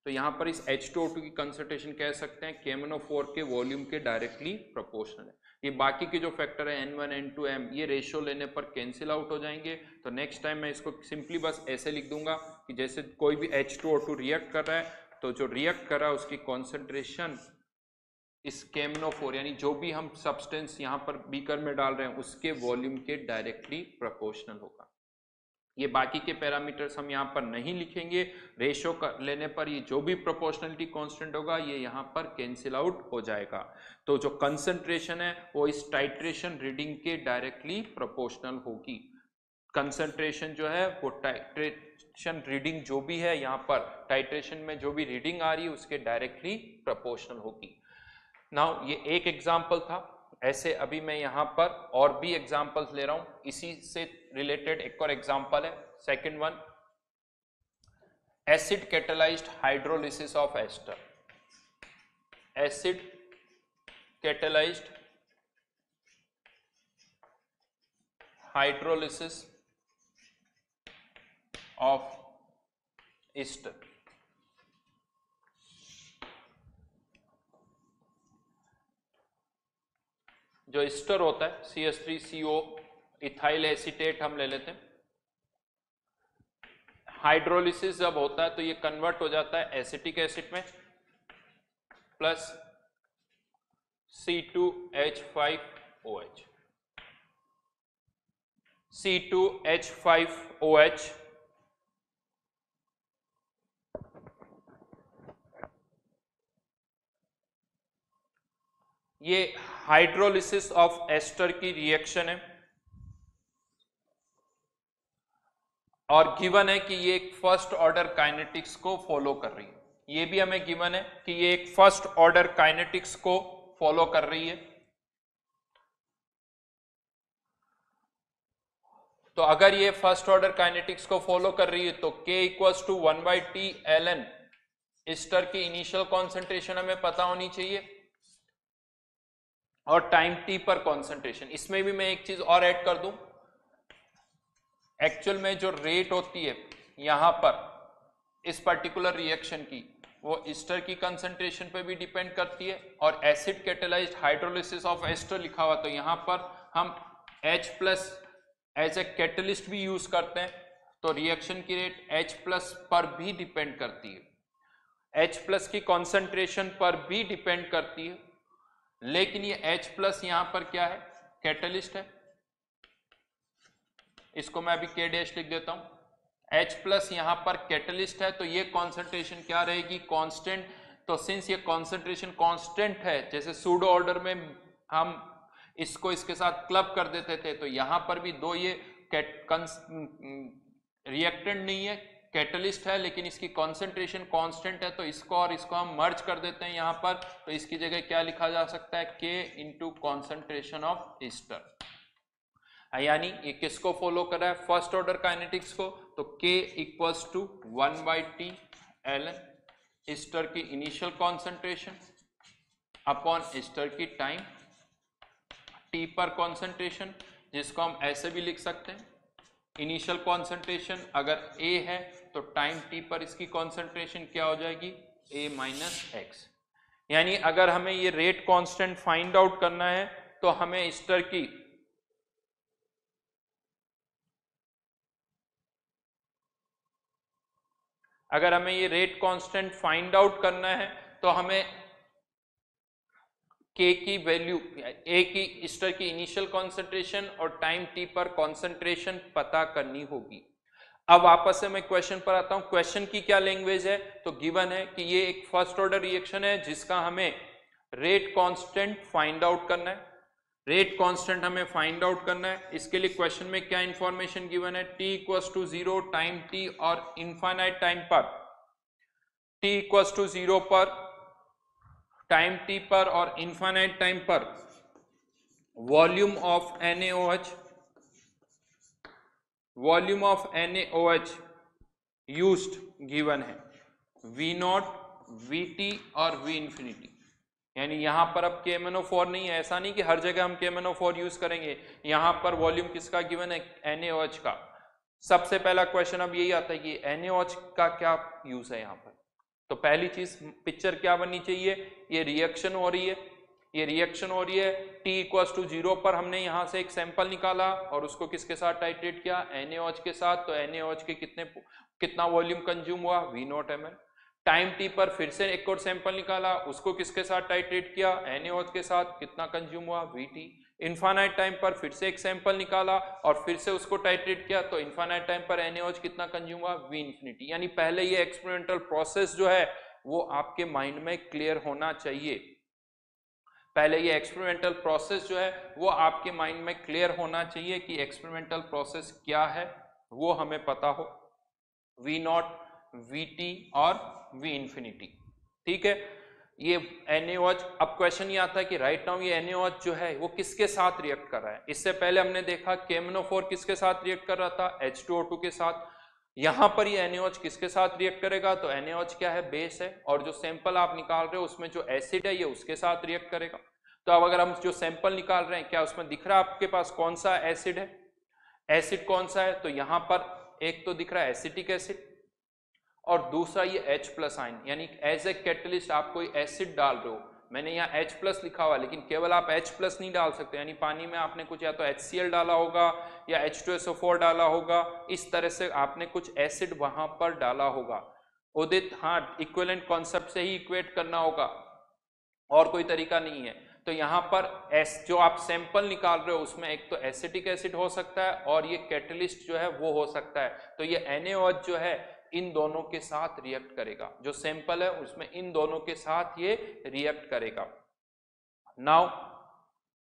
तो यहाँ पर इस H2O2 की कंसंट्रेशन कह सकते हैं KMnO4 के वॉल्यूम के डायरेक्टली प्रोपोर्शनल है। ये बाकी के जो फैक्टर है N1 N2 M ये रेशियो लेने पर कैंसिल आउट हो जाएंगे। तो नेक्स्ट टाइम मैं इसको सिंपली बस ऐसे लिख दूंगा कि जैसे कोई भी H2O2 रिएक्ट कर रहा है तो जो रिएक्ट कर रहा है उसकी कॉन्सेंट्रेशन इस KMnO4 यानी जो भी हम सब्सटेंस यहाँ पर बीकर में डाल रहे हैं उसके वॉल्यूम के डायरेक्टली प्रोपोर्शनल होगा। ये बाकी के पैरामीटर्स हम यहाँ पर नहीं लिखेंगे, रेशियो कर लेने पर ये जो भी प्रोपोर्शनलिटी कांस्टेंट होगा ये यहाँ पर कैंसिल आउट हो जाएगा। तो जो कंसंट्रेशन है वो इस टाइट्रेशन रीडिंग के डायरेक्टली प्रोपोर्शनल होगी। कंसंट्रेशन जो है वो टाइट्रेशन रीडिंग जो भी है यहाँ पर टाइट्रेशन में जो भी रीडिंग आ रही है उसके डायरेक्टली प्रोपोर्शनल होगी। नाउ ये एक एग्जांपल था, ऐसे अभी मैं यहाँ पर और भी एग्जांपल्स ले रहा हूँ। इसी से रिलेटेड एक और एग्जांपल है, second one, acid catalysed hydrolysis of ester. Acid catalysed hydrolysis of ester. जो एस्टर होता है CH3CO इथाइल एसीटेट हम ले लेते हैं। हाइड्रोलिसिस जब होता है तो ये कन्वर्ट हो जाता है एसिटिक एसिड में प्लस C2H5OH। C2H5OH ये हाइड्रोलिसिस ऑफ एस्टर की रिएक्शन है और गिवन है कि ये एक फर्स्ट ऑर्डर काइनेटिक्स को फॉलो कर रही है। ये भी हमें गिवन है कि ये एक फर्स्ट ऑर्डर काइनेटिक्स को फॉलो कर रही है। तो अगर ये फर्स्ट ऑर्डर काइनेटिक्स को फॉलो कर रही है तो K equals to 1/T ln ester की इनिशियल कॉन्सेंट्रेशन हमें पता होनी चाहिए और टाइम T पर कॉन्सेंट्रेशन। इसमें भी मैं एक चीज और ऐड कर दूं, एक्चुअल में जो रेट होती है यहां पर इस पर्टिकुलर रिएक्शन की वो एस्टर की कंसंट्रेशन पे भी डिपेंड करती है और acid catalysed hydrolysis of ester लिखा हुआ तो यहां पर हम H+ एज ए कैटलिस्ट भी यूज करते हैं तो रिएक्शन की रेट H+ पर भी डिपेंड करती है, H+ की कॉन्सेंट्रेशन पर भी डिपेंड करती है। लेकिन ये H+ यहां पर क्या है, कैटलिस्ट है, इसको मैं अभी K' लिख देता हूं। H+ यहां पर कैटलिस्ट है तो ये कॉन्सेंट्रेशन क्या रहेगी, कांस्टेंट। तो सिंस ये कॉन्सेंट्रेशन कांस्टेंट है, जैसे सूडो ऑर्डर में हम इसको इसके साथ क्लब कर देते थे तो यहां पर भी दो ये रिएक्टेंट नहीं है, कैटलिस्ट है, लेकिन इसकी कॉन्सेंट्रेशन कांस्टेंट है तो इसको और इसको हम मर्ज कर देते हैं यहां पर। तो इसकी जगह क्या लिखा जा सकता है, K into concentration of ester. यानी ये किसको फॉलो कर रहा है, फर्स्ट ऑर्डर काइनेटिक्स को। तो K equals to 1/T ln ester की इनिशियल कॉन्सेंट्रेशन अपॉन एस्टर की टाइम T पर कॉन्सेंट्रेशन, जिसको हम ऐसे भी लिख सकते हैं, इनिशियल कॉन्सेंट्रेशन अगर A है तो टाइम T पर इसकी कॉन्सेंट्रेशन क्या हो जाएगी, A माइनस एक्स। यानी अगर हमें ये रेट कांस्टेंट फाइंड आउट करना है तो हमें एस्टर की तो हमें K की वैल्यू, A की एस्टर की इनिशियल कॉन्सेंट्रेशन और टाइम T पर कॉन्सेंट्रेशन पता करनी होगी। अब वापस से मैं क्वेश्चन पर आता हूं, क्वेश्चन की क्या लैंग्वेज है, तो गिवन है कि ये एक फर्स्ट ऑर्डर रिएक्शन है जिसका हमें रेट कांस्टेंट फाइंड आउट करना है। रेट कांस्टेंट हमें फाइंड आउट करना है, इसके लिए क्वेश्चन में क्या इंफॉर्मेशन गिवन है, T equals to 0 time T और इनफाइनाइट टाइम पर, T इक्वल्स टू 0 पर टाइम T पर और इनफाइनाइट टाइम पर volume of NaOH used given है, V0, VT और V इंफिनिटी। यानी यहां पर अब KMnO4 नहीं है, ऐसा नहीं कि हर जगह हम KMnO4 यूज करेंगे, यहां पर वॉल्यूम किसका गिवन है, NaOH का। सबसे पहला क्वेश्चन अब यही आता है कि NaOH का क्या यूज है यहां पर। तो पहली चीज पिक्चर क्या बननी चाहिए, ये रिएक्शन हो रही है, T इक्वल्स टू 0 पर हमने यहां से एक सैंपल निकाला और उसको किसके साथ टाइट्रेट किया, NaOH के साथ। तो NaOH के कितना वॉल्यूम कंज्यूम हुआ, V0 ml। टाइम T पर फिर से एक और सैंपल निकाला, उसको किसके साथ टाइट्रेट किया, NaOH के साथ, कितना कंज्यूम हुआ, VT। इनफाइनाइट टाइम पर फिर से एक सैंपल निकाला और फिर से उसको टाइट्रेट किया, तो इनफाइनाइट टाइम पर NaOH कितना कंज्यूम हुआ, V इंफिनिटी। यानी पहले ये एक्सपेरिमेंटल प्रोसेस जो है वो आपके माइंड में क्लियर होना चाहिए। पहले ये एक्सपेरिमेंटल प्रोसेस जो है वो आपके माइंड में क्लियर होना चाहिए कि एक्सपेरिमेंटल प्रोसेस क्या है, वो हमें पता हो, V नॉट, VT और V इंफिनिटी। ठीक है, ये NaOH। अब क्वेश्चन ये आता है कि राइट नाउ ये NaOH जो है वो किसके साथ रिएक्ट कर रहा है। इससे पहले हमने देखा KMnO4 किसके साथ रिएक्ट कर रहा था, H2O2 के साथ। यहां पर ये NaOH किसके साथ रिएक्ट करेगा, तो NaOH क्या है, बेस है, और जो सैंपल आप निकाल रहे हो उसमें जो एसिड है ये उसके साथ रिएक्ट करेगा। तो अब अगर हम जो सैंपल निकाल रहे हैं, क्या उसमें दिख रहा है आपके पास कौन सा एसिड है, एसिड कौन सा है, तो यहां पर एक तो दिख रहा है एसिटिक एसिड, और दूसरा ये H+ आयन, यानी एज ए कैटलिस्ट आप कोई एसिड डाल रहे हो। मैंने यहाँ H+ लिखा हुआ, लेकिन केवल आप H+ नहीं डाल सकते, यानी पानी में आपने कुछ या तो HCl डाला होगा या H2SO4 डाला होगा, इस तरह से आपने कुछ एसिड वहां पर डाला होगा। उदित, हाँ, इक्विवेलेंट कॉन्सेप्ट से ही इक्वेट करना होगा, और कोई तरीका नहीं है। तो यहाँ पर जो आप सैंपल निकाल रहे हो उसमें एक तो एसिटिक एसिड हो सकता है और ये कैटलिस्ट जो है वो हो सकता है। तो ये NaOH जो है इन दोनों के साथ रिएक्ट करेगा, जो सैंपल है उसमें इन दोनों के साथ ये रिएक्ट करेगा। नाउ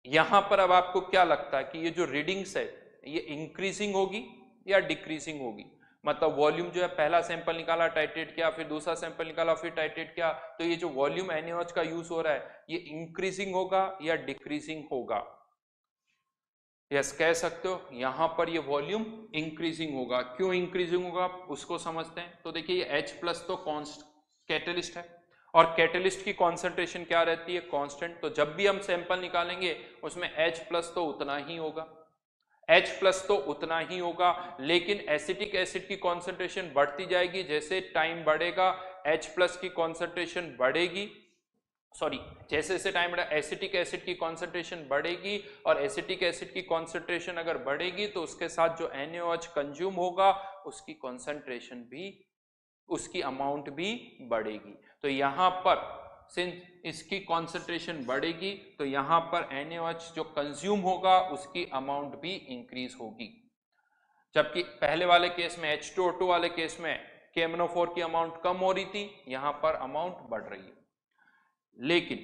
यहां पर अब आपको क्या लगता है कि ये जो रीडिंग्स है ये इंक्रीजिंग होगी या डिक्रीजिंग होगी, मतलब वॉल्यूम जो है पहला सैंपल निकाला टाइट्रेट किया, फिर दूसरा सैंपल निकाला फिर टाइट्रेट किया, तो ये जो वॉल्यूम NaOH का यूज हो रहा है ये इंक्रीजिंग होगा या डिक्रीजिंग होगा। यस, कह सकते हो यहां पर ये वॉल्यूम इंक्रीजिंग होगा। क्यों इंक्रीजिंग होगा उसको समझते हैं। तो देखिए ये H+ तो कैटलिस्ट है, और कैटलिस्ट की कॉन्सेंट्रेशन क्या रहती है, कांस्टेंट। तो जब भी हम सैंपल निकालेंगे उसमें H+ तो उतना ही होगा, H+ तो उतना ही होगा, लेकिन एसिटिक एसिड की कॉन्सेंट्रेशन बढ़ती जाएगी, जैसे टाइम बढ़ेगा H+ की कॉन्सेंट्रेशन बढ़ेगी, सॉरी, जैसे जैसे टाइम बढ़ा एसिटिक एसिड की कॉन्सेंट्रेशन बढ़ेगी, और एसिटिक एसिड की कॉन्सेंट्रेशन अगर बढ़ेगी तो उसके साथ जो NaOH कंज्यूम होगा उसकी कॉन्सेंट्रेशन भी, उसकी अमाउंट भी बढ़ेगी। तो यहां पर सिंस इसकी कॉन्सेंट्रेशन बढ़ेगी तो यहां पर NaOH जो कंज्यूम होगा उसकी अमाउंट भी इंक्रीज होगी। जबकि पहले वाले केस में H2O2 वाले केस में KMnO4 की अमाउंट कम हो रही थी, यहां पर अमाउंट बढ़ रही है। लेकिन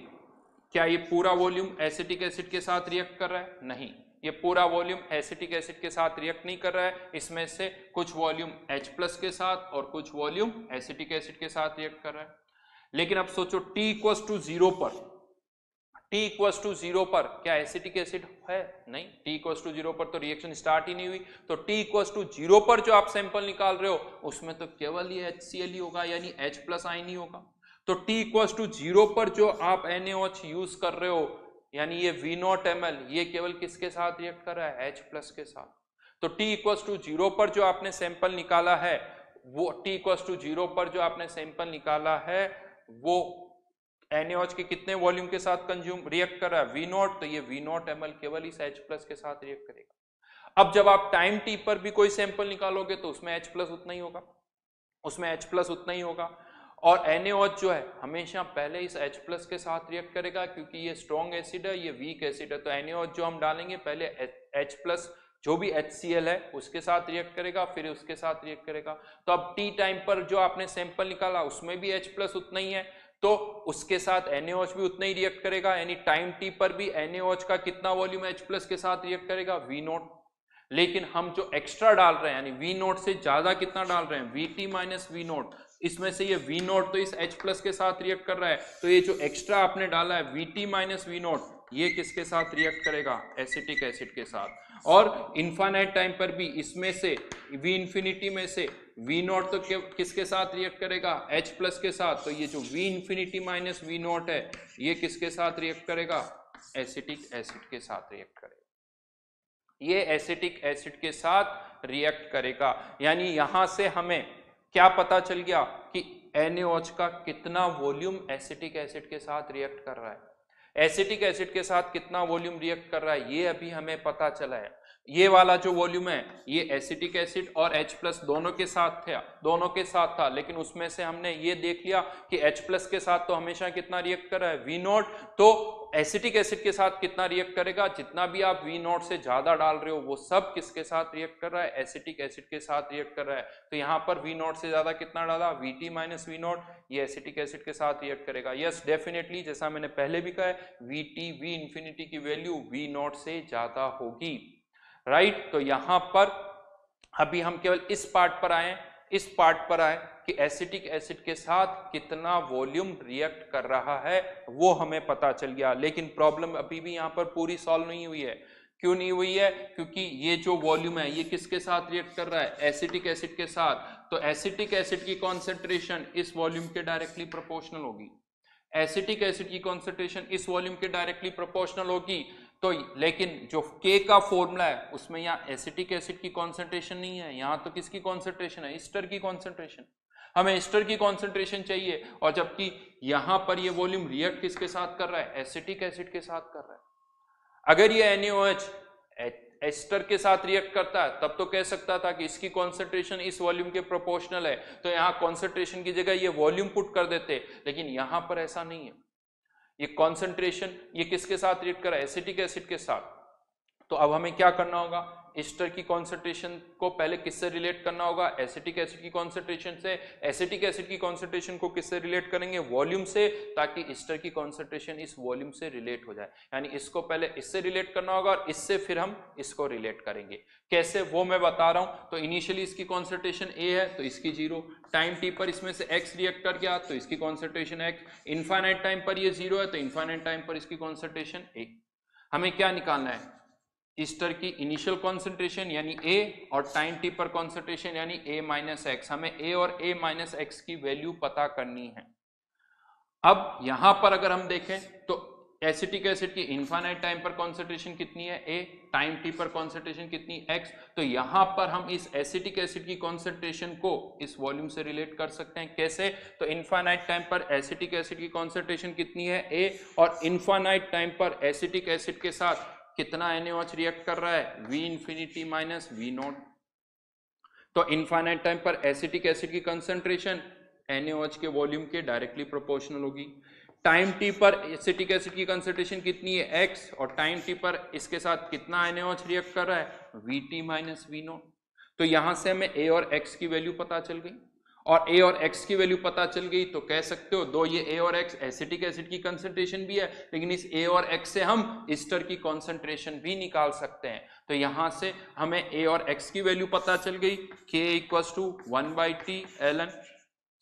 क्या ये पूरा वॉल्यूम एसिटिक एसिड के साथ रिएक्ट कर रहा है, नहीं, ये पूरा वॉल्यूम एसिटिक एसिड के साथ रिएक्ट नहीं कर रहा है। इसमें से कुछ वॉल्यूम H+ के साथ और कुछ वॉल्यूम एसिटिक एसिड के साथ रिएक्ट कर रहा है। लेकिन अब सोचो T=0 पर, T=0 पर क्या एसिटिक एसिड है, नहीं, T=0 पर तो रिएक्शन स्टार्ट ही नहीं हुई। तो T=0 पर जो आप सैंपल निकाल रहे हो उसमें तो केवल ये HCl ही होगा, यानी H+ आयन ही होगा। तो T=0 पर जो आप NaOH यूज कर रहे हो, यानी ये V0 ml, ये केवल किसके साथ रिएक्ट कर रहा है, H+ के साथ। तो T=0 पर जो आपने सैंपल निकाला है, वो T=0 पर जो आपने सैंपल निकाला है वो NaOH के कितने वॉल्यूम के साथ कंज्यूम रिएक्ट कर रहा है, V0, तो ये V0 ml केवल इस H+ के साथ रिएक्ट करेगा। अब जब आप टाइम T पर भी कोई सैंपल निकालोगे तो उसमें H+ उतना ही होगा, उसमें H+ उतना ही होगा, और NaOH जो है हमेशा पहले इस H+ के साथ रिएक्ट करेगा, क्योंकि ये स्ट्रॉन्ग एसिड है, ये वीक एसिड है। तो NaOH जो हम डालेंगे पहले H+ जो भी HCl है उसके साथ रिएक्ट करेगा, फिर उसके साथ रिएक्ट करेगा। तो अब T टाइम पर जो आपने सैंपल निकाला उसमें भी H+ उतना ही है, तो उसके साथ NaOH भी उतना ही रिएक्ट करेगा, यानी टाइम T पर भी NaOH का कितना वॉल्यूम H+ के साथ रिएक्ट करेगा, V0। लेकिन हम जो एक्स्ट्रा डाल रहे हैं, यानी V0 से ज्यादा कितना डाल रहे हैं, VT - V0, इसमें से ये V0 तो इस H+ के साथ रिएक्ट कर रहा है, तो ये जो एक्स्ट्रा आपने डाला है VT - V0, ये किसके साथ रिएक्ट करेगा, एसिटिक एसिड के साथ। और इनफाइनाइट टाइम पर भी इसमें से V इंफिनिटी में से V0 तो किसके साथ रिएक्ट करेगा, H+ के साथ। तो ये जो V इंफिनिटी - V0 है ये किसके साथ रिएक्ट करेगा, एसिटिक एसिड के साथ रिएक्ट करेगा, ये एसिटिक एसिड के साथ रिएक्ट करेगा। यानी यहां से हमें क्या पता चल गया कि NaOH का कितना वॉल्यूम एसिटिक एसिड के साथ रिएक्ट कर रहा है, एसिटिक एसिड के साथ कितना वॉल्यूम रिएक्ट कर रहा है, ये अभी हमें पता चला है। ये वाला जो वॉल्यूम है ये एसिटिक एसिड और H+ दोनों के साथ था, लेकिन उसमें से हमने ये देख लिया कि H+ के साथ तो हमेशा कितना रिएक्ट कर रहा है, V0, तो एसिटिक एसिड के साथ कितना रिएक्ट करेगा, जितना भी आप V0 से ज्यादा डाल रहे हो वो सब किसके साथ रिएक्ट कर रहा है, एसिटिक एसिड के साथ रिएक्ट कर रहा है। तो यहाँ पर V0 से ज्यादा कितना डाला, Vt माइनस V0, ये एसिटिक एसिड के साथ रिएक्ट करेगा। यस डेफिनेटली, जैसा मैंने पहले भी कहा है, Vt V इंफिनिटी की वैल्यू V0 से ज्यादा होगी, राइट। तो यहां पर अभी हम केवल इस पार्ट पर आए कि एसिटिक एसिड के साथ कितना वॉल्यूम रिएक्ट कर रहा है वो हमें पता चल गया, लेकिन प्रॉब्लम अभी भी यहां पर पूरी सॉल्व नहीं हुई है। क्यों नहीं हुई है? क्योंकि ये जो वॉल्यूम है ये किसके साथ रिएक्ट कर रहा है, एसिटिक एसिड के साथ। तो एसिटिक एसिड की कॉन्सेंट्रेशन इस वॉल्यूम के डायरेक्टली प्रोपोर्शनल होगी, एसिटिक एसिड की कॉन्सेंट्रेशन इस वॉल्यूम के डायरेक्टली प्रोपोर्शनल होगी। तो लेकिन जो K का फॉर्मूला है उसमें यहाँ एसिटिक एसिड की कॉन्सेंट्रेशन नहीं है, यहाँ तो किसकी कॉन्सेंट्रेशन है, एस्टर की कॉन्सेंट्रेशन। हमें एस्टर की कॉन्सेंट्रेशन चाहिए, और जबकि यहाँ पर ये वॉल्यूम रिएक्ट किसके साथ कर रहा है, एसिटिक एसिड के साथ कर रहा है। अगर ये NaOH एस्टर के साथ रिएक्ट करता है तब तो कह सकता था कि इसकी कॉन्सेंट्रेशन इस वॉल्यूम के प्रोपोर्शनल है, तो यहाँ कॉन्सेंट्रेशन की जगह ये वॉल्यूम पुट कर देते, लेकिन यहाँ पर ऐसा नहीं है। ये कॉन्सेंट्रेशन ये किसके साथ रिएक्ट कर रहा है, एसिटिक एसिड के साथ। तो अब हमें क्या करना होगा, एस्टर की कॉन्सेंट्रेशन को पहले किससे रिलेट करना होगा, एसिटिक एसिड की कॉन्सेंट्रेशन से। एसिटिक एसिड की कॉन्सेंट्रेशन को किससे रिलेट करेंगे, वॉल्यूम से, ताकि एस्टर की कॉन्सेंट्रेशन इस वॉल्यूम से रिलेट हो जाए। यानी इसको पहले इससे रिलेट करना होगा और इससे फिर हम इसको रिलेट करेंगे। कैसे वो मैं बता रहा हूं। तो इनिशियली इसकी कॉन्सेंट्रेशन A है तो इसकी 0, टाइम t पर इसमें से X रिएक्ट कर गया तो इसकी कॉन्सेंट्रेशन X, इनफाइनाइट टाइम पर ये 0 है तो इनफाइनाइट टाइम पर इसकी कॉन्सेंट्रेशन A। हमें क्या निकालना है, एस्टर की इनिशियल कॉन्सेंट्रेशन यानी A और टाइम t पर कॉन्सेंट्रेशन यानी A माइनस एक्स। हमें A और A माइनस एक्स की वैल्यू पता करनी है। अब यहां पर अगर हम देखें तो एसिटिक एसिड की इनफाइनाइट टाइम पर कॉन्सेंट्रेशन कितनी है A, टाइम t पर कॉन्सेंट्रेशन कितनी X। तो यहां पर हम इस एसिटिक एसिड की कॉन्सेंट्रेशन को इस वॉल्यूम से रिलेट कर सकते हैं। कैसे? तो इनफाइनाइट टाइम पर एसिटिक एसिड की कॉन्सेंट्रेशन कितनी है A, और इनफाइनाइट टाइम पर एसिटिक एसिड के साथ कितना NaOH रिएक्ट कर रहा है, V इंफिनिटी माइनस V0। तो इनफाइनाइट टाइम पर एसिटिक एसिड की कंसंट्रेशन NaOH के वॉल्यूम के डायरेक्टली प्रोपोर्शनल होगी। टाइम t पर एसिटिक एसिड की कंसंट्रेशन कितनी है X, और टाइम t पर इसके साथ कितना NaOH रिएक्ट कर रहा है, Vt माइनस V0। तो यहां से हमें A और X की वैल्यू पता चल गई, और A और X की वैल्यू पता चल गई तो कह सकते हो दो ये A और X एसिटिक एसिड की कंसंट्रेशन भी है, लेकिन इस A और X से हम एस्टर की कंसंट्रेशन भी निकाल सकते हैं। तो यहां से हमें A और X की वैल्यू पता चल गई, K equals to 1/T ln।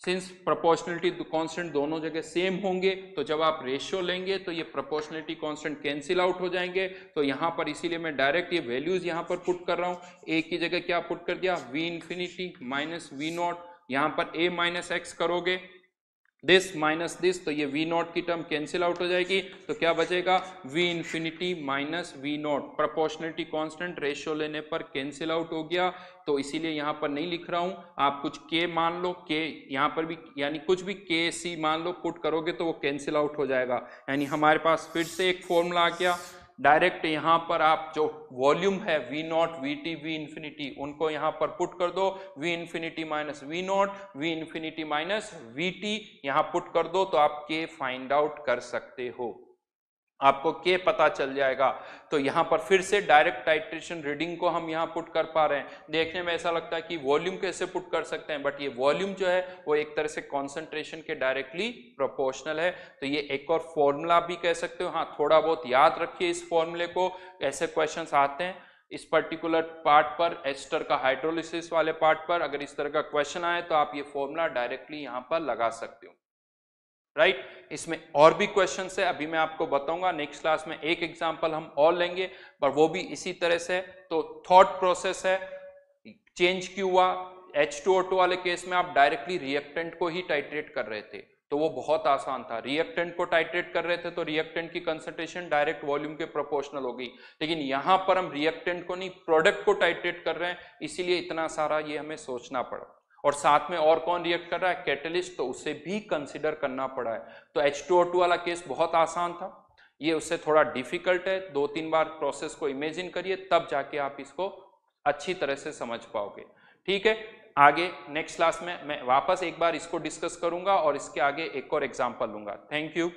Since proportionality constant दोनों जगह सेम होंगे तो जब आप रेशियो लेंगे तो ये प्रोपोर्शनलिटी कांस्टेंट कैंसिल आउट हो जाएंगे। तो यहाँ पर इसीलिए मैं डायरेक्ट ये वैल्यूज यहाँ पर पुट कर रहा हूँ। A की जगह क्या पुट कर दिया, V इंफिनिटी माइनस V0। यहाँ पर A माइनस एक्स करोगे, दिस माइनस दिस, तो ये V0 की टर्म कैंसिल आउट हो जाएगी। तो क्या बचेगा, V infinity minus V0। Proportionality constant ratio लेने पर कैंसिल आउट हो गया, तो इसीलिए यहाँ पर नहीं लिख रहा हूं। आप कुछ K मान लो, K यहाँ पर भी यानी कुछ भी KC मान लो, पुट करोगे तो वो कैंसिल आउट हो जाएगा। यानी हमारे पास फिर से एक फॉर्मूला आ गया। डायरेक्ट यहाँ पर आप जो वॉल्यूम है V0, Vt, V इंफिनिटी, उनको यहाँ पर पुट कर दो। V infinity minus V0, V infinity minus Vt यहाँ पुट कर दो तो आप K फाइंड आउट कर सकते हो, आपको K पता चल जाएगा। तो यहाँ पर फिर से डायरेक्ट टाइट्रेशन रीडिंग को हम यहाँ पुट कर पा रहे हैं। देखने में ऐसा लगता है कि वॉल्यूम कैसे पुट कर सकते हैं, बट ये वॉल्यूम जो है वो एक तरह से कॉन्सेंट्रेशन के डायरेक्टली प्रोपोर्शनल है। तो ये एक और फॉर्मूला भी कह सकते हो। हाँ, थोड़ा बहुत याद रखिए इस फॉर्मूले को, ऐसे क्वेश्चंस आते हैं इस पर्टिकुलर पार्ट पर, एस्टर का हाइड्रोलिसिस वाले पार्ट पर। अगर इस तरह का क्वेश्चन आए तो आप ये फॉर्मूला डायरेक्टली यहाँ पर लगा सकते हो, राइट। इसमें और भी क्वेश्चंस है, अभी मैं आपको बताऊंगा नेक्स्ट क्लास में। एक एग्जांपल हम और लेंगे पर वो भी इसी तरह से। तो थॉट प्रोसेस है, चेंज क्यों हुआ। H2O2 वाले केस में आप डायरेक्टली रिएक्टेंट को ही टाइट्रेट कर रहे थे तो वो बहुत आसान था। रिएक्टेंट को टाइट्रेट कर रहे थे तो रिएक्टेंट की कंसंट्रेशन डायरेक्ट वॉल्यूम के प्रोपोर्शनल हो गई। लेकिन यहां पर हम रिएक्टेंट को नहीं, प्रोडक्ट को टाइट्रेट कर रहे हैं, इसीलिए इतना सारा ये हमें सोचना पड़ा। और साथ में और कौन रिएक्ट कर रहा है, कैटलिस्ट, तो उसे भी कंसिडर करना पड़ा है। तो H2O2 वाला केस बहुत आसान था। ये उससे थोड़ा डिफिकल्ट है, 2-3 बार प्रोसेस को इमेजिन करिए, तब जाके आप इसको अच्छी तरह से समझ पाओगे। ठीक है, आगे नेक्स्ट क्लास में मैं वापस एक बार इसको डिस्कस करूंगा और इसके आगे एक और एग्जाम्पल लूंगा। Thank you.